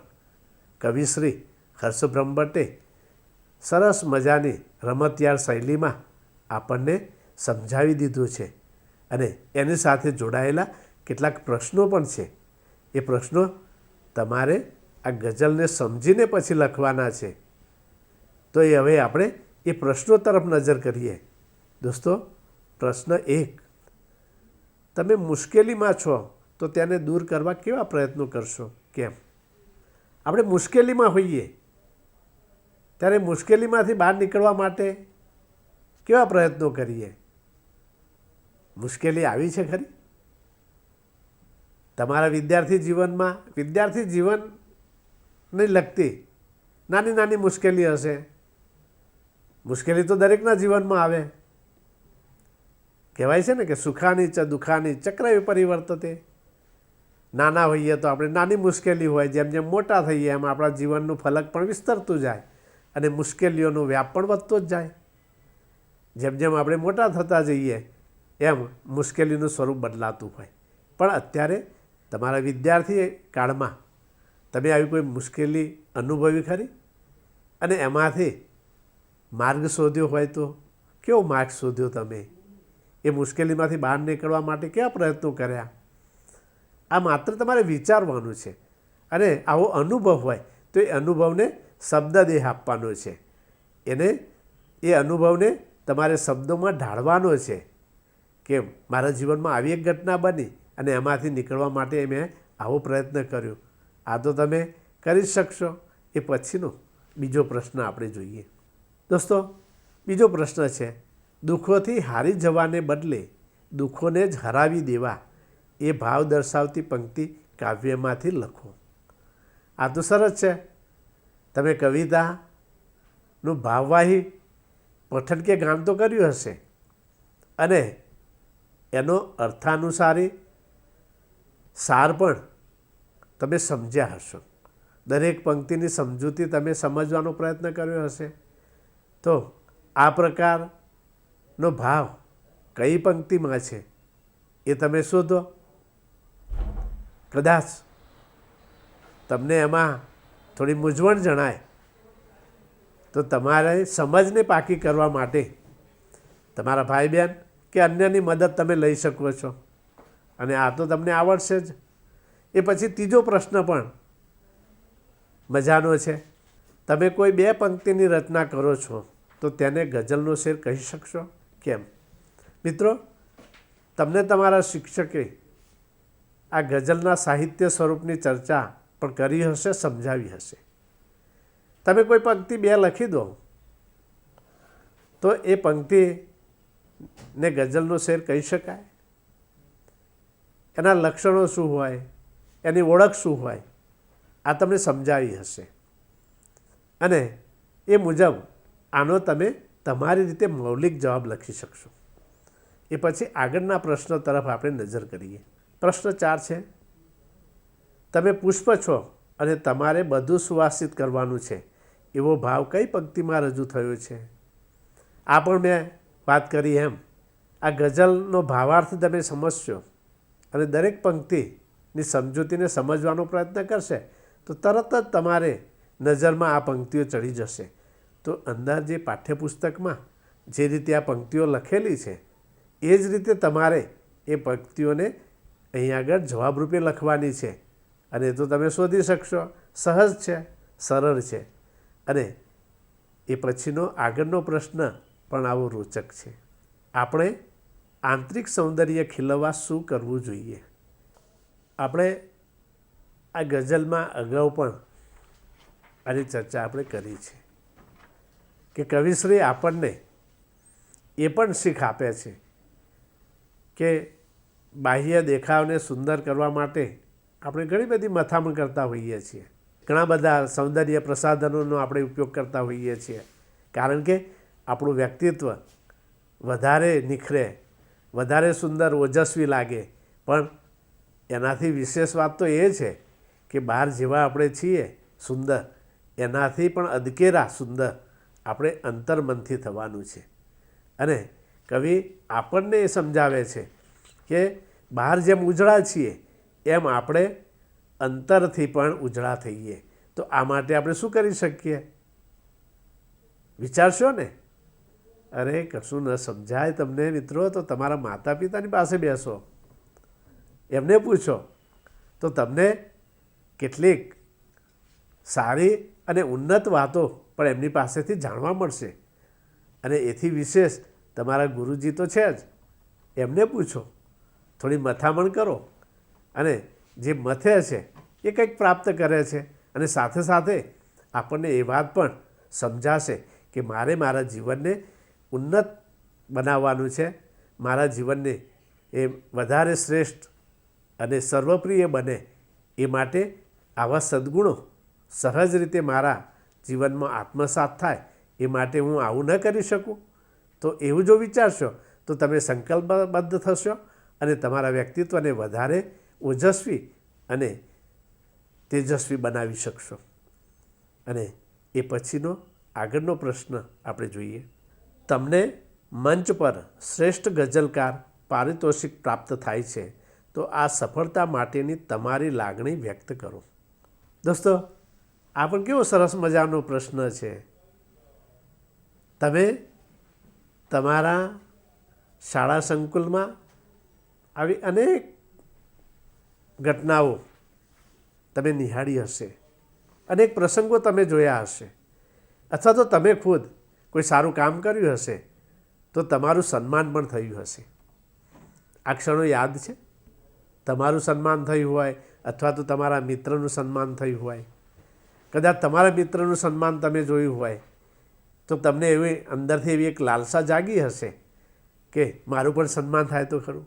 કવિશ્રી હર્ષ બ્રહ્મભટ્ટે સરસ મજાની રમતિયાળ શૈલીમાં આપણને સમજાવી દીધું છે. અને એની સાથે જોડાયેલા કેટલાક પ્રશ્નો પણ છે. એ પ્રશ્નો તમારે આ ગઝલને સમજીને પછી લખવાના છે. તો એ હવે આપણે એ પ્રશ્નો તરફ નજર કરીએ. દોસ્તો, પ્રશ્ન 1. તમે મુશ્કેલીમાં છો તો તેને દૂર કરવા કેવા પ્રયત્નો કરશો? કેમ? આપણે મુશ્કેલીમાં હોઈએ ત્યારે મુશ્કેલીમાંથી બહાર નીકળવા માટે કેવા પ્રયત્નો કરીએ? મુશ્કેલી આવી છે ખરી? તમારા વિદ્યાર્થી જીવનને લગતી નાની નાની મુશ્કેલી હશે. મુશ્કેલી તો દરેકના જીવનમાં આવે. કહેવાય છે ને કે સુખાની ચ દુઃખાની ચક્ર પરિવર્તતે. નાના હોઈએ તો આપણે નાની મુશ્કેલી હોય, જેમ જેમ મોટા થઈએ એમ આપણા જીવનનું ફલક પણ વિસ્તરતું જાય અને મુશ્કેલીઓનો વ્યાપ પણ વધતો જ જાય. જેમ જેમ આપણે મોટા થતા જઈએ એમ મુશ્કેલીનું સ્વરૂપ બદલાતું હોય. પણ અત્યારે તમારા વિદ્યાર્થી કાળમાં તમે આવી કોઈ મુશ્કેલી અનુભવી ખરી? અને એમાંથી માર્ગ શોધ્યો હોય તો કેવો માર્ગ શોધ્યો તમે? એ મુશ્કેલીમાંથી બહાર નીકળવા માટે કેવા પ્રયત્નો કર્યા? આ માત્ર તમારે વિચારવાનું છે. અને આવો અનુભવ હોય તો એ અનુભવને શબ્દદેહ આપવાનો છે. એ અનુભવને તમારે શબ્દોમાં ઢાળવાનો છે કે મારા જીવનમાં આવી એક ઘટના બની અને એમાંથી નીકળવા માટે મેં આવો પ્રયત્ન કર્યો. આ તો તમે કરી શકશો. એ પછીનો બીજો પ્રશ્ન આપણે જોઈએ. દોસ્તો, બીજો પ્રશ્ન છે, દુઃખોથી હારી જવાને બદલે દુઃખોને જ હરાવી દેવા એ ભાવ દર્શાવતી પંક્તિ કાવ્યમાંથી લખો. આ તો સરસ છે. તમે કવિતાનું ભાવવાહી પઠન કે ગાન તો કર્યું હશે અને એનો અર્થાનુસારી સાર પણ તમે સમજ્યા હશો. દરેક પંક્તિની સમજૂતી તમે સમજવાનો પ્રયત્ન કર્યો હશે. તો આ પ્રકાર નો ભાવ કઈ પંક્તિમાં છે એ તમે શોધો. કદાચ તમને એમાં થોડી મૂંઝવણ જણાય તો તમારે સમજને પાકી કરવા માટે તમારા ભાઈ બહેન કે અન્યની મદદ તમે લઈ શકો છો, અને આ તો તમને આવડશે જ. એ પછી ત્રીજો પ્રશ્ન પણ મજાનો છે. તમે કોઈ 2 પંક્તિની રચના કરો છો તો તેને ગઝલનો શેર કહી શકશો? કેમ? મિત્રો, તમને તમારા શિક્ષકે આ ગઝલના સાહિત્ય સ્વરૂપની ચર્ચા પણ કરી હશે, સમજાવી હશે. તમે કોઈ પંક્તિ 2 લખી દો તો એ પંક્તિને ગઝલનો શેર કહી શકાય. એના લક્ષણો શું હોય, એની ઓળખ શું હોય, આ તમને સમજાવી હશે, અને એ મુજબ આનો તમે તમારી રીતે મૌલિક જવાબ લખી શકશો. એ પછી આગળના પ્રશ્ન તરફ આપણે નજર કરીએ. પ્રશ્ન 4 છે, તમે પુષ્પ છો અને તમારે બધું સુવાસિત કરવાનું છે, એવો ભાવ કઈ પંક્તિમાં રજૂ થયો છે? આ પણ મેં વાત કરી એમ આ ગઝલનો ભાવાર્થ તમે સમજશો અને દરેક પંક્તિની સમજૂતીને સમજવાનો પ્રયત્ન કરશે તો તરત જ તમારે નજરમાં આ પંક્તિઓ ચડી જશે. તો અંદર જે પાઠ્યપુસ્તકમાં જે રીતે આ પંક્તિઓ લખેલી છે એ જ રીતે તમારે એ પંક્તિઓને અહીં આગળ જવાબરૂપે લખવાની છે, અને એ તો તમે શોધી શકશો. સહજ છે, સરળ છે, અને એ પછીનો આગળનો પ્રશ્ન પણ આવો રોચક છે. આપણે આંતરિક સૌંદર્ય ખીલવવા શું કરવું જોઈએ? આપણે આ ગઝલમાં અગાઉ પણ આની ચર્ચા આપણે કરી છે કે કવિશ્રી આપણને એ પણ શીખ આપે છે કે બાહ્ય દેખાવને સુંદર કરવા માટે આપણે ઘણી બધી મથામણ કરતા હોઈએ છીએ. ઘણા બધા સૌંદર્ય પ્રસાધનોનો આપણે ઉપયોગ કરતા હોઈએ છીએ, કારણ કે આપણું વ્યક્તિત્વ વધારે નિખરે, વધારે સુંદર, ઓજસ્વી લાગે. પણ એનાથી વિશેષ વાત તો એ છે કે બહાર જેવા આપણે છીએ સુંદર, એનાથી પણ અદકેરા સુંદર આપણે અંતર્મનથી થવાનું છે. અને કવિ આપણને એ સમજાવે છે કે બહાર જેમ ઉજળા છીએ એમ આપણે અંતરથી પણ ઉજળા થઈએ. તો આ માટે આપણે શું કરી શકીએ? વિચારશો ને? અરે કશું ન સમજાય તમને મિત્રો તો તમારા માતા પિતાની પાસે બેસો, એમને પૂછો તો તમને કેટલીક સારી અને ઉન્નત વાતો પણ એમની પાસેથી જાણવા મળશે. અને એથી વિશેષ તમારા ગુરુજી તો છે જ, એમને પૂછો, થોડી મથામણ કરો, અને જે મથે છે એ કંઈક પ્રાપ્ત કરે છે. અને સાથે સાથે આપણને એ વાત પણ સમજાશે કે મારે મારા જીવનને ઉન્નત બનાવવાનું છે, મારા જીવનને એ વધારે શ્રેષ્ઠ અને સર્વપ્રિય બને એ માટે આવા સદ્ગુણો સહજ રીતે મારા જીવનમાં આત્મસાત થાય એ માટે હું આવું ન કરી શકું. તો એવું જો વિચારશો તો તમે સંકલ્પબદ્ધ થશો અને તમારા વ્યક્તિત્વને વધારે ઓજસ્વી અને તેજસ્વી બનાવી શકશો. અને એ પછીનો આગળનો પ્રશ્ન આપણે જોઈએ. તમને મંચ પર શ્રેષ્ઠ ગઝલકાર પારિતોષિક પ્રાપ્ત થાય છે તો આ સફળતા માટેની તમારી લાગણી વ્યક્ત કરો. દોસ્તો, આ પણ કેવો સરસ મજાનો પ્રશ્ન છે. તમે તમારા શાળા સંકુલમાં આવી અનેક ઘટનાઓ તમે નિહાળી હશે, અનેક પ્રસંગો તમે જોયા હશે, અથવા તો તમે ખુદ કોઈ સારું કામ કર્યું હશે તો તમારું સન્માન પણ થયું હશે. આ ક્ષણો યાદ છે? તમારું સન્માન થયું હોય અથવા તો તમારા મિત્રનું સન્માન થયું હોય. કદાચ તમારા મિત્રનું સન્માન તમે જોયું હોય તો તમને એવી અંદરથી એવી એક લાલસા જાગી હશે કે મારું પણ સન્માન થાય તો ખરું.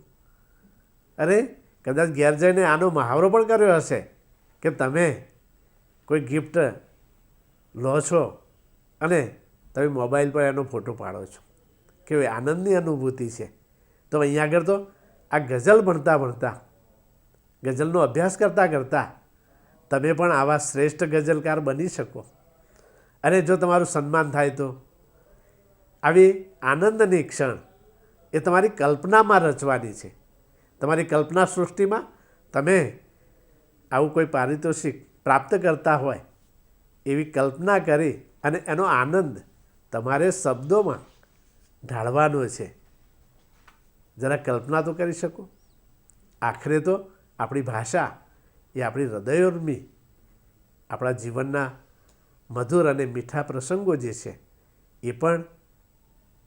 અરે કદાચ ઘેર જઈને આનો મહાવરો પણ કર્યો હશે કે તમે કોઈ ગિફ્ટ લો છો અને તમે મોબાઈલ પર એનો ફોટો પાડો છો. કેવી આનંદની અનુભૂતિ છે. તો અહીંયા આગળ તો આ ગઝલ ભણતા ભણતા, ગઝલનો અભ્યાસ કરતાં કરતાં તમે પણ આવા શ્રેષ્ઠ ગઝલકાર બની શકો. અને જો તમારું સન્માન થાય તો આવી આનંદની ક્ષણ એ તમારી કલ્પનામાં રચવાની છે. તમારી કલ્પના સૃષ્ટિમાં તમે આવું કોઈ પારિતોષિક પ્રાપ્ત કરતા હોય એવી કલ્પના કરી અને એનો આનંદ તમારે શબ્દોમાં ઢાળવાનો છે. જરા કલ્પના તો કરી શકો. આખરે તો આપણી ભાષા એ આપણી હૃદયોર્મી આપણા જીવનના મધુર અને મીઠા પ્રસંગો જે છે એ પણ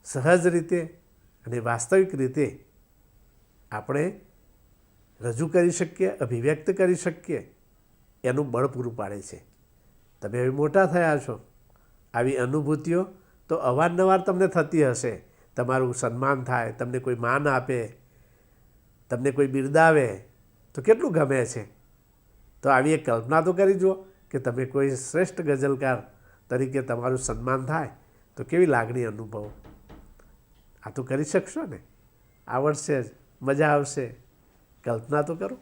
સહજ રીતે અને વાસ્તવિક રીતે આપણે રજૂ કરી શકીએ, અભિવ્યક્ત કરી શકીએ એનું બળ પૂરું પાડે છે. તમે હવે મોટા થયા છો, આવી અનુભૂતિઓ તો અવારનવાર તમને થતી હશે. તમારું સન્માન થાય, તમને કોઈ માન આપે, તમને કોઈ બિરદાવે તો કેટલું ગમે છે. તો આવી એક કલ્પના તો કરી જુઓ કે તમે કોઈ શ્રેષ્ઠ ગઝલકાર તરીકે તમારું સન્માન થાય તો કેવી લાગણી અનુભવો. આ તો કરી શકશો ને? આવડશે જ, મજા આવશે. કલ્પના તો કરો.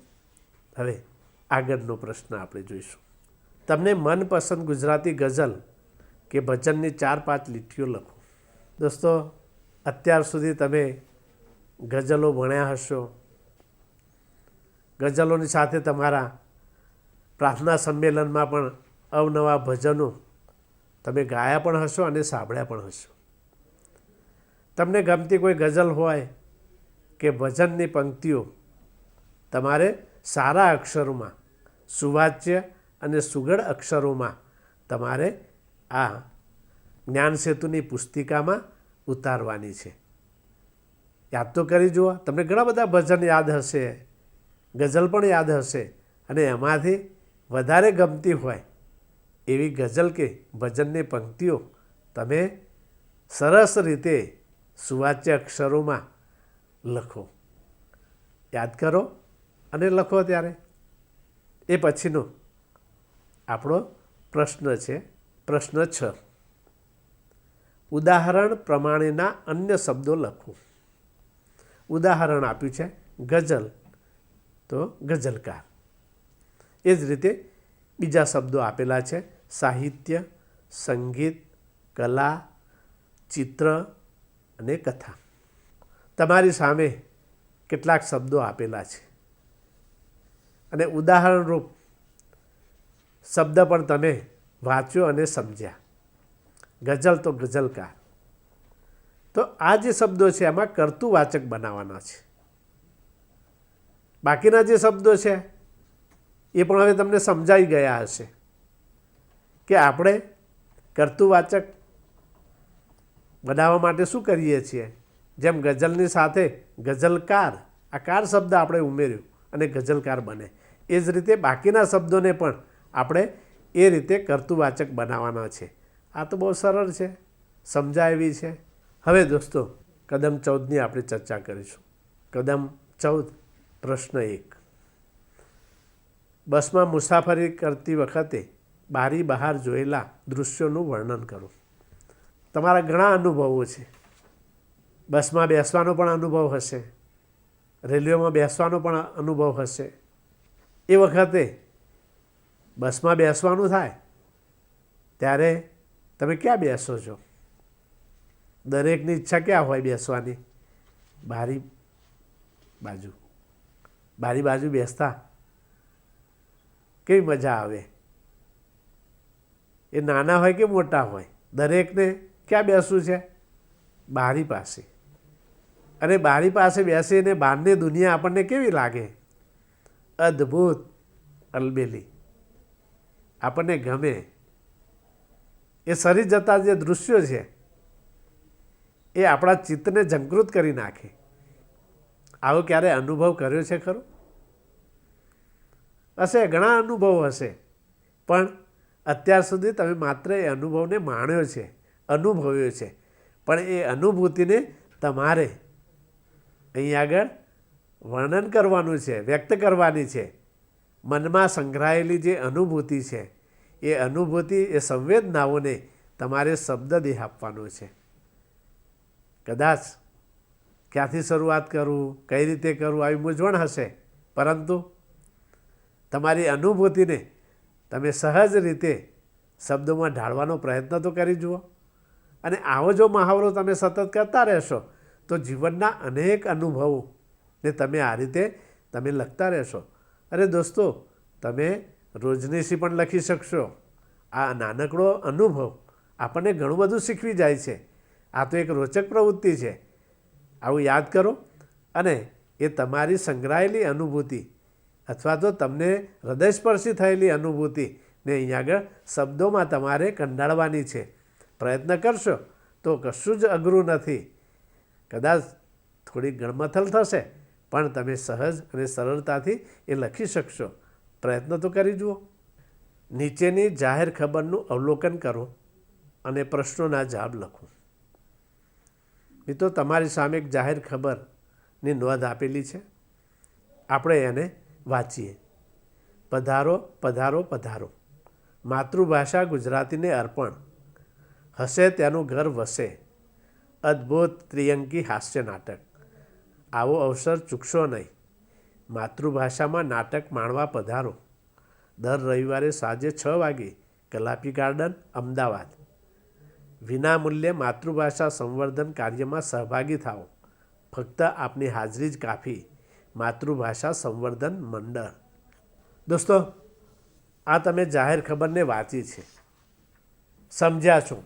હવે આગળનો પ્રશ્ન આપણે જોઈશું. તમને મનપસંદ ગુજરાતી ગઝલ કે ભજનની 4-5 લીટીઓ લખો. દોસ્તો, અત્યાર સુધી તમે ગઝલો ભણ્યા હશો. ગઝલોની સાથે તમારા પ્રાર્થના સંમેલનમાં પણ અવનવા ભજનો તમે ગાયા પણ હશો અને સાંભળ્યા પણ હશો. તમને ગમતી કોઈ ગઝલ હોય કે ભજનની પંક્તિઓ તમારે સારા અક્ષરોમાં, સુવાચ્ય અને સુઘડ અક્ષરોમાં તમારે આ જ્ઞાન સેતુની પુસ્તિકામાં ઉતારવાની છે. યાદ તો કરી જુઓ. તમને ઘણા બધા ભજન યાદ હશે, ગઝલ પણ યાદ હશે અને એમાંથી વધારે ગમતી હોય એવી ગઝલ કે ભજનની પંક્તિઓ તમે સરસ રીતે સુવાચ્ય અક્ષરોમાં લખો. યાદ કરો અને લખો. ત્યારે એ પછીનો આપણો પ્રશ્ન છે, પ્રશ્ન 6. ઉદાહરણ પ્રમાણેના અન્ય શબ્દો લખો. ઉદાહરણ આપ્યું છે ગઝલ તો ગઝલકાર. એ જ રીતે બીજા શબ્દો આપેલા છે સાહિત્ય, સંગીત, કલા, ચિત્ર અને કથા. તમારી સામે કેટલાક શબ્દો આપેલા છે અને ઉદાહરણરૂપ શબ્દ પણ તમે વાંચ્યો અને સમજ્યા. ગઝલ તો ગઝલકાર. તો આ જે શબ્દો છે એમાં કર્તુવાચક બનાવવાના છે. બાકીના જે શબ્દો છે એ પણ હવે તમને સમજાઈ ગયા હશે કે આપણે કર્તુવાચક બનાવવા માટે શું કરીએ છીએ. જેમ ગઝલની સાથે ગઝલકાર, આ કાર શબ્દ આપણે ઉમેર્યું અને ગઝલકાર બને. એ જ રીતે બાકીના શબ્દોને પણ આપણે એ રીતે કર્તુવાચક બનાવવાના છે. આ તો બહુ સરળ છે, સમજાય એવી છે. હવે દોસ્તો, કદમ 14ની આપણે ચર્ચા કરીશું. કદમ 14, પ્રશ્ન 1. બસમાં મુસાફરી કરતી વખતે બારી બહાર જોયેલા દૃશ્યોનું વર્ણન કરો. તમારા ઘણા અનુભવો છે. બસમાં બેસવાનો પણ અનુભવ હશે, રેલવેમાં બેસવાનો પણ અનુભવ હશે. એ વખતે બસમાં બેસવાનું થાય ત્યારે તમે ક્યાં બેસો છો? દરેકની ઈચ્છા ક્યાં હોય બેસવાની? બારી બાજુ. બારી બાજુ બેસતા કેવી મજા આવે. એ નાના હોય કે મોટા હોય, દરેકને ક્યાં બેસવું છે? બારી પાસે. અને બારી પાસે બેસીને બહારની દુનિયા આપણને કેવી લાગે? અદ્ભુત, અલબેલી. આપણને ગમે. એ સરી જતા જે દૃશ્યો છે એ આપણા ચિત્તને જાગૃત કરી નાખે. આવો ક્યારે અનુભવ કર્યો છે ખરો? હશે, ઘણા અનુભવ હશે, પણ અત્યાર સુધી તમે માત્ર એ અનુભવને માણ્યો છે, અનુભવ્યો છે. પણ એ અનુભૂતિને તમારે અહીં આગળ વર્ણન કરવાનું છે, વ્યક્ત કરવાની છે. મનમાં સંગ્રહાયેલી જે અનુભૂતિ છે એ અનુભૂતિ, એ સંવેદનાઓને તમારે શબ્દદેહ આપવાનો છે. કદાચ ક્યાંથી શરૂઆત કરું, કઈ રીતે કરું, આવી મૂંઝવણ હશે, પરંતુ તમારી અનુભૂતિને તમે સહજ રીતે શબ્દોમાં ઢાળવાનો પ્રયત્ન તો કરી જુઓ. અને આવો જો મહાવરો તમે સતત કરતા રહેશો તો જીવનના અનેક અનુભવોને તમે આ રીતે તમે લખતા રહેશો. અરે દોસ્તો, તમે રોજનીશી પણ લખી શકશો. આ નાનકડો અનુભવ આપણને ઘણું બધું શીખવી જાય છે. આ તો એક રોચક પ્રવૃત્તિ છે. આવું યાદ કરો અને એ તમારી સંગ્રહાયેલી અનુભૂતિ અથવા તો તમને હૃદયસ્પર્શી થયેલી અનુભૂતિને અહીંયા આગળ શબ્દોમાં તમારે કંડાળવાની છે. પ્રયત્ન કરશો તો કશું જ અઘરું નથી. કદાચ થોડી ગણમથલ થશે પણ તમે સહજ અને સરળતાથી એ લખી શકશો. પ્રયત્ન તો કરી જુઓ. નીચેની જાહેર ખબરનું અવલોકન કરો અને પ્રશ્નોના જવાબ લખો. મિત્રો, તમારી સામે એક જાહેર ખબરની નોંધ આપેલી છે. આપણે એને વાંચીએ. પધારો પધારો પધારો, માતૃભાષા ગુજરાતીને અર્પણ, હસે તેનું ઘર વસે, અદ્ભુત ત્રિઅંકી હાસ્ય નાટક. આવો અવસર ચૂકશો નહીં. માતૃભાષામાં નાટક માણવા પધારો. દર રવિવારે સાંજે 6 વાગે કલાપી ગાર્ડન, અમદાવાદ. વિનામૂલ્યે માતૃભાષા સંવર્ધન કાર્યમાં સહભાગી થાઓ. ફક્ત આપની હાજરી જ કાફી. માતૃભાષા સંવર્ધન મંડળ. દોસ્તો, આ તમે જાહેર ખબરને વાંચી છે, સમજ્યા છો.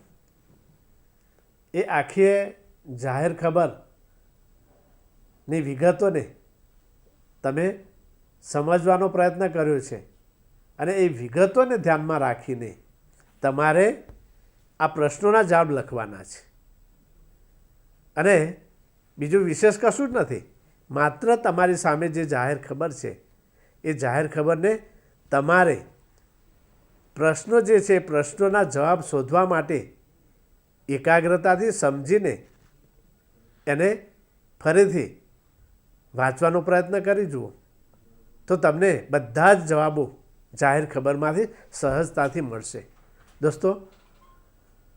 એ આખી જાહેર ખબરની વિગતોને તમે સમજવાનો પ્રયત્ન કર્યો છે અને એ વિગતોને ધ્યાનમાં રાખીને તમારે આ પ્રશ્નોના જવાબ લખવાના છે. અને બીજું વિશેષ કશું જ નથી. માત્ર તમારી સામે જે જાહેર ખબર છે એ જાહેર ખબરને તમારે પ્રશ્નો જે છે પ્રશ્નોના જવાબ શોધવા માટે એકાગ્રતાથી સમજીને એને ફરીથી વાંચવાનો પ્રયત્ન કરી જુઓ તો તમને બધા જ જવાબો જાહેર ખબરમાંથી સહજતાથી મળશે. દોસ્તો,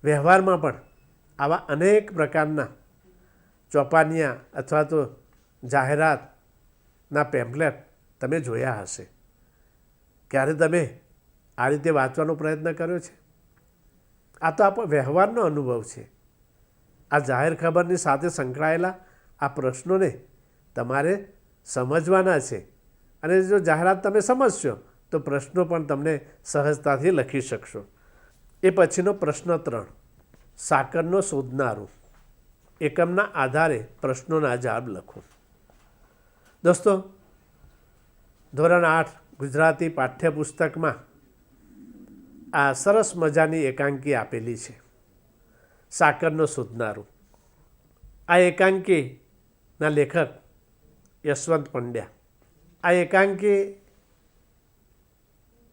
વ્યવહારમાં પણ આવા અનેક પ્રકારના ચોપાનિયા અથવા તો જાહેરાતના પેમ્પલેટ તમે જોયા હશે. ક્યારે તમે આ રીતે વાંચવાનો પ્રયત્ન કર્યો છે? આ તો આપણો વ્યવહારનો અનુભવ છે. આ જાહેર ખબરની સાથે સંકળાયેલા આ પ્રશ્નોને તમારે સમજવાના છે અને જો જાહેરાત તમે સમજશો તો પ્રશ્નો પણ તમને સહજતાથી લખી શકશો. એ પછીનો પ્રશ્ન 3, સાકરનો શોધનારું. એકમના આધારે પ્રશ્નોના જવાબ લખો. દોસ્તો, ધોરણ 8 ગુજરાતી પાઠ્યપુસ્તકમાં આ સરસ મજાની એકાંકી આપેલી છે, સાકરનો શોધનારું. આ એકાંકીના લેખક યશવંત પંડ્યા. આ એકાંકી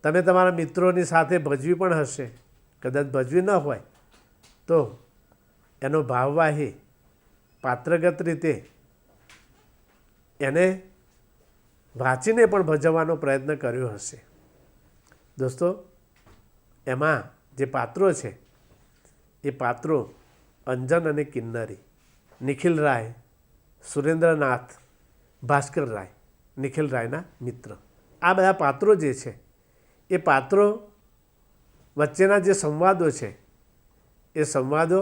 તમે તમારા મિત્રોની સાથે ભજવી પણ હશે. કદાચ ભજવી ન હોય તો એનો ભાવવાહી પાત્રગત રીતે એને વાંચીને પણ ભજવવાનો પ્રયત્ન કર્યો હશે. દોસ્તો, એમાં જે પાત્રો છે એ પાત્રો અંજન અને કિન્નરી, નિખિલ રાય, સુરેન્દ્રનાથ, ભાસ્કર રાય, નિખિલ રાયના મિત્ર. આ બધા પાત્રો જે છે એ પાત્રો વચ્ચેના જે સંવાદો છે એ સંવાદો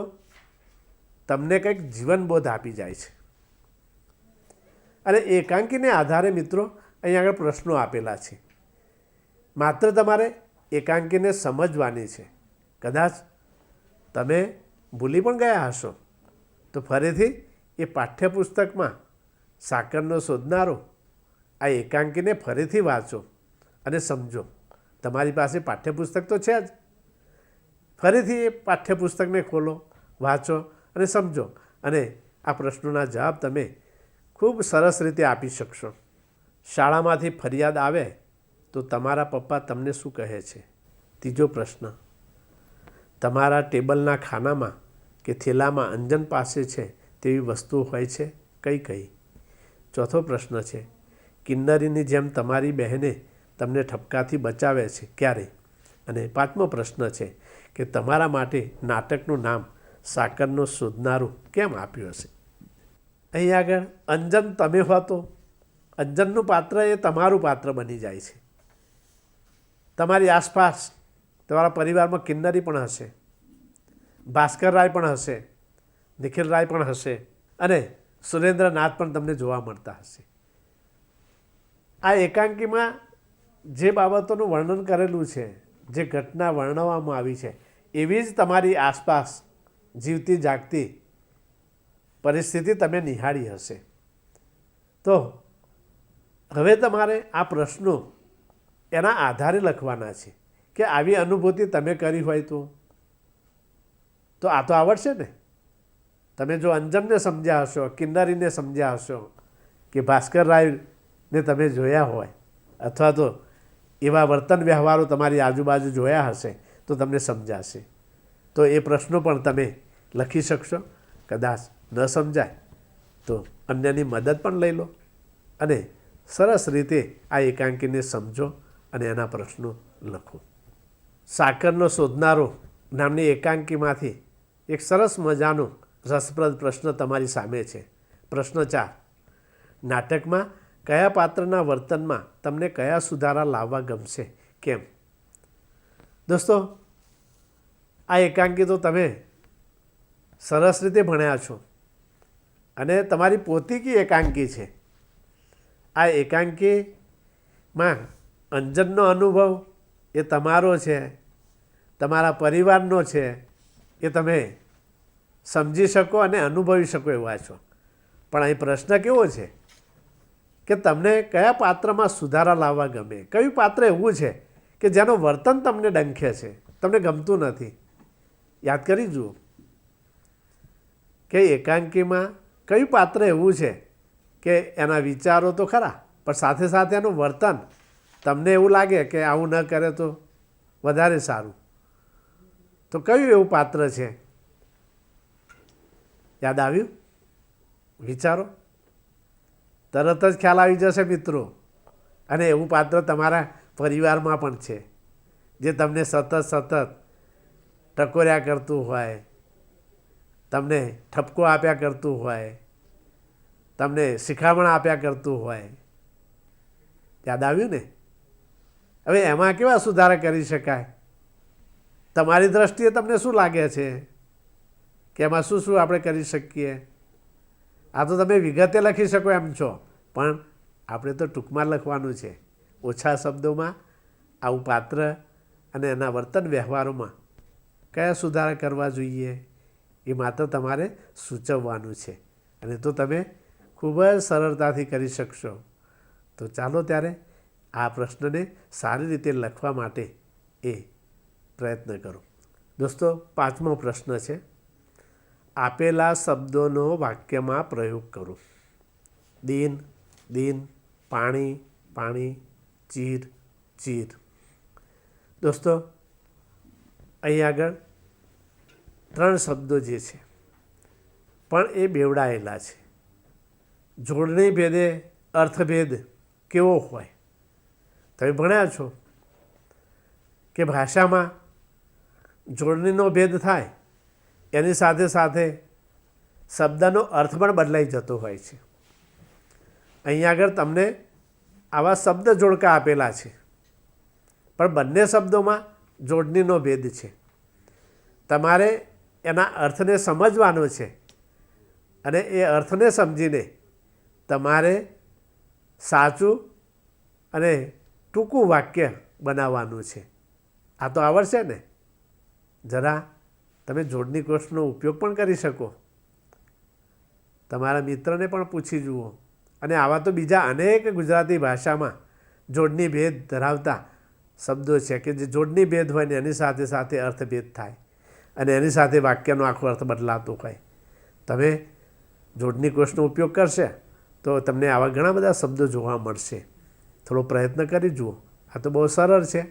તમને કંઈક જીવનબોધ આપી જાય છે. અને એકાંકીને આધારે મિત્રો અહીં આગળ પ્રશ્નો આપેલા છે. માત્ર તમારે એકાંકીને સમજવાની છે. કદાચ તમે ભૂલી પણ ગયા હશો તો ફરીથી એ પાઠ્યપુસ્તકમાં સાકરનો શોધનારો આ એકાંકીને ફરીથી વાંચો અને સમજો. તમારી પાસે પાઠ્યપુસ્તક તો છે જ. ફરીથી એ પાઠ્યપુસ્તકને ખોલો, વાંચો અને સમજો અને આ પ્રશ્નોના જવાબ તમે ખૂબ સરસ રીતે આપી શકશો. શાળામાંથી ફરિયાદ આવે તો તમારા પપ્પા તમને શું કહે છે? ત્રીજો પ્રશ્ન, તમારા ટેબલના ખાનામાં કે થેલામાં અંજન પાસે છે તેવી વસ્તુઓ હોય છે, કઈ કઈ? ચોથો પ્રશ્ન છે, કિન્નરીની જેમ તમારી બહેને તમને ઠપકાથી બચાવે છે, ક્યારે? અને પાંચમો પ્રશ્ન છે કે તમારા માટે નાટકનું નામ સાકરનો શોધનારું કેમ આપ્યું હશે? અહીં આગળ અંજન તમે હો તો અંજનનું પાત્ર એ તમારું પાત્ર બની જાય છે. તમારી આસપાસ તમારા પરિવારમાં કિન્નરી પણ હશે, ભાસ્કર રાય પણ હશે, નિખિલ રાય પણ હશે અને સુરેન્દ્રનાથ પણ તમને જોવા મળતા હશે. આ એકાંકીમાં જે બાબતોનું વર્ણન કરેલું છે, જે ઘટના વર્ણવવામાં આવી છે, એવી જ તમારી આસપાસ જીવતી જાગતી પરિસ્થિતિ તમે નિહાળી હશે. તો હવે તમારે આ પ્રશ્નો એના આધારે લખવાના છે કે આવી અનુભૂતિ તમે કરી હોય તો આ તો આવડશે ને. તમે જો અંજનને સમજ્યા હશો, કિન્નરીને સમજ્યા હશો, કે ભાસ્કર રાયને તમે જોયા હોય, અથવા તો એવા વર્તન વ્યવહારો તમારી આજુબાજુ જોયા હશે તો તમને સમજાશે. તો એ પ્રશ્નો પણ તમે લખી શકશો. કદાચ ન સમજાય તો અન્યની મદદ પણ લઈ લો અને સરસ રીતે આ એકાંકીને સમજો અને એના પ્રશ્નો લખો. સાકરનો શોધનારો નામની એકાંકીમાંથી એક સરસ મજાનો રસપ્રદ પ્રશ્ન તમારી સામે છે. પ્રશ્ન 4. નાટકમાં કયા પાત્રના વર્તનમાં તમને કયા સુધારા લાવવા ગમશે, કેમ? દોસ્તો, આ એકાંકી તો તમે સરસ રીતે ભણ્યા છો અને તમારી પોતીકી એકાંકી છે. આ એકાંકીમાં અંજનનો અનુભવ એ તમારો છે, તમારા પરિવારનો છે, એ તમે સમજી શકો અને અનુભવી શકો એવા છો. પણ અહીં પ્રશ્ન કેવો છે કે તમને કયા પાત્રમાં સુધારા લાવવા ગમે? કયું પાત્ર એવું છે કે જેનું વર્તન તમને ડંખે છે, તમને ગમતું નથી? યાદ કરી જુઓ કે એકાંકીમાં કયું પાત્ર એવું છે કે એના વિચારો તો ખરા, પણ સાથે સાથે એનું વર્તન તમને એવું લાગે કે આવું ન કરે તો વધારે સારું. તો કયું એવું પાત્ર છે? યાદ આવ્યું? વિચારો, તરત જ ખ્યાલ આવી જશે મિત્રો. અને એવું પાત્ર તમારા પરિવારમાં પણ છે જે તમને સતત ટકોર્યા કરતું હોય, તમને ઠપકો આપ્યા કરતું હોય, તમને શિખામણ આપ્યા કરતું હોય. યાદ આવ્યું ને? હવે એમાં કેવા સુધારા કરી શકાય? તમારી દ્રષ્ટિએ તમને શું લાગે છે કે એમાં શું શું આપણે કરી શકીએ? આ તો તમે વિગતે લખી શકો એમ છો, પણ આપણે તો ટૂંકમાં લખવાનું છે. ઓછા શબ્દોમાં આવું પાત્ર અને એના વર્તન વ્યવહારોમાં કયા સુધારા કરવા જોઈએ એ માત્ર તમારે સૂચવવાનું છે, અને તો તમે ખૂબ જ સરળતાથી કરી શકશો. તો ચાલો ત્યારે આ પ્રશ્નને સારી રીતે લખવા માટે એ પ્રયત્ન કરો. દોસ્તો, 5મો પ્રશ્ન છે, આપેલા શબ્દોનો વાક્યમાં પ્રયોગ કરો. દિન, દિન, પાણી, પાણી, ચીર, ચીર. દોસ્તો, અહીં આગળ 3 શબ્દો જે છે પણ એ બેવડાયેલા છે. જોડણી ભેદે અર્થભેદ કેવો હોય? તમે ભણ્યા છો કે ભાષામાં જોડણીનો ભેદ થાય એની સાથે સાથે શબ્દનો અર્થ પણ બદલાઈ જતો હોય છે. અહીં આગળ તમને આવા શબ્દ જોડકા આપેલા છે, પણ બંને શબ્દોમાં જોડણીનો ભેદ છે. તમારે એના અર્થને સમજવાનો છે અને એ અર્થને સમજીને તમારે સાચું અને ટૂંકું વાક્ય બનાવવાનું છે. આ તો આવડશે ને? જરા તમે જોડણી કોષનો ઉપયોગ પણ કરી શકો. તમારા મિત્રને પણ પૂછી જુઓ. અને આવા તો બીજા અનેક ગુજરાતી ભાષામાં જોડણી ભેદ ધરાવતા શબ્દો છે કે જે જોડણી ભેદ હોય ને એની સાથે સાથે અર્થભેદ થાય અને એની સાથે વાક્યનો આખો અર્થ બદલાતો હોય. તમે જોડણી કોષનો ઉપયોગ કરશે તો તમને આવા ઘણા બધા શબ્દો જોવા મળશે. થોડો પ્રયત્ન કરી જુઓ. આ તો બહુ સરળ છે,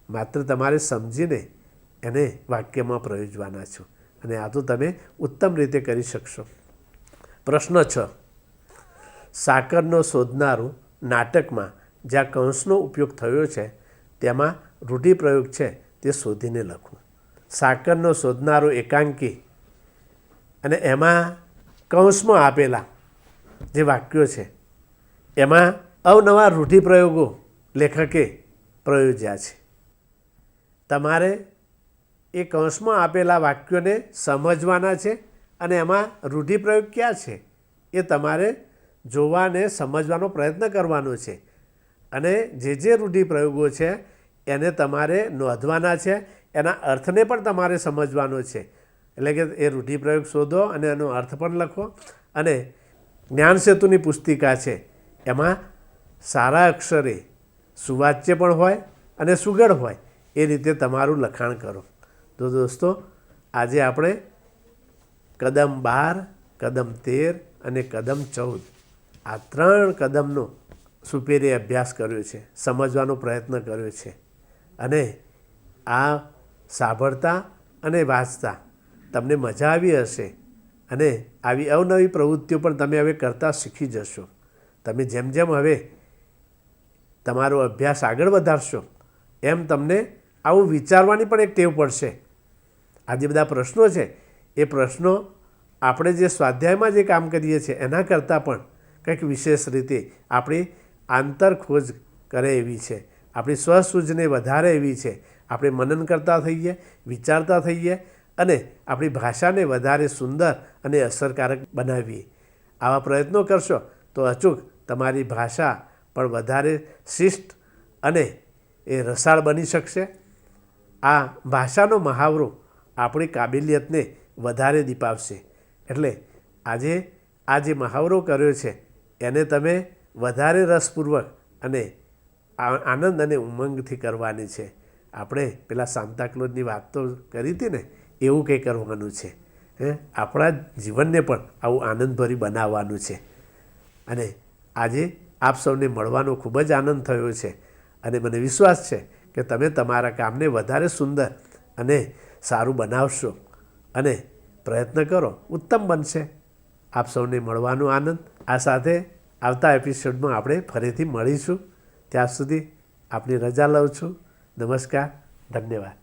માત્ર તમારે સમજીને એને વાક્યમાં પ્રયોજવાના છો, અને આ તો તમે ઉત્તમ રીતે કરી શકશો. પ્રશ્ન 6. સાકરનો શોધનારું નાટકમાં જ્યાં કૌંસનો ઉપયોગ થયો છે તેમાં રૂઢિપ્રયોગ છે તે શોધીને લખો. સાકરનો શોધનારો એકાંકી અને એમાં કૌંસમાં આપેલા જે વાક્યો છે એમાં અવનવા રૂઢિપ્રયોગો લેખકે પ્રયોજ્યા છે. તમારે એ કૌંસમાં આપેલા વાક્યોને સમજવાના છે અને એમાં રૂઢિપ્રયોગ ક્યાં છે એ તમારે જોવાને સમજવાનો પ્રયત્ન કરવાનો છે અને જે રૂઢિપ્રયોગો છે એને તમારે નોંધવાના છે, એના અર્થને પણ તમારે સમજવાનો છે. એટલે કે એ રૂઢિપ્રયોગ શોધો અને એનો અર્થ પણ લખો. અને જ્ઞાન સેતુની પુસ્તિકા છે એમાં સારા અક્ષરે સુવાચ્ય પણ હોય અને સુઘડ હોય એ રીતે તમારું લખાણ કરો. તો દોસ્તો, આજે આપણે કદમ 12, કદમ 13 અને કદમ 14 આ 3 કદમનો સુપેરે અભ્યાસ કર્યો છે, સમજવાનો પ્રયત્ન કર્યો છે. અને આ સાંભળતા અને વાંચતા તમને મજા આવી હશે અને આવી અવનવી પ્રવૃત્તિઓ પણ તમે હવે કરતા શીખી જશો. તમે જેમ જેમ હવે તમારો અભ્યાસ આગળ વધારશો એમ તમને આવું વિચારવાની પણ એક ટેવ પડશે. આ જે બધા પ્રશ્નો છે એ પ્રશ્નો આપણે જે સ્વાધ્યાયમાં જે કામ કરીએ છીએ એના કરતાં પણ કંઈક વિશેષ રીતે આપણી આંતરખોજ કરે એવી છે, આપણી સ્વસૂઝને વધારે એવી છે. આપણે મનન કરતા થઈએ, વિચારતા થઈએ અને આપણી ભાષાને વધારે સુંદર અને અસરકારક બનાવીએ. આવા પ્રયત્નો કરશો તો અચૂક તમારી ભાષા પણ વધારે શિષ્ટ અને એ રસાળ બની શકશે. આ ભાષાનો મહાવરો આપણી કાબેલિયતને વધારે દીપાવશે. એટલે આજે આ જે મહાવરો કર્યો છે એને તમે વધારે રસપૂર્વક અને આનંદ અને ઉમંગથી કરવાની છે. આપણે પેલા સાન્તાક્લોઝની વાત તો કરી હતી ને, એવું કંઈ કરવાનું છે. આપણા જીવનને પણ આવું આનંદભરી બનાવવાનું છે. અને આજે આપ સૌને મળવાનો ખૂબ જ આનંદ થયો છે અને મને વિશ્વાસ છે કે તમે તમારા કામને વધારે સુંદર અને સારું બનાવશો અને પ્રયત્ન કરો, ઉત્તમ બનશે. આપ સૌને મળવાનો આનંદ. આ સાથે આવતા એપિસોડમાં આપણે ફરીથી મળીશું. ત્યાં સુધી આપની રજા લઉં છું. નમસ્કાર, ધન્યવાદ.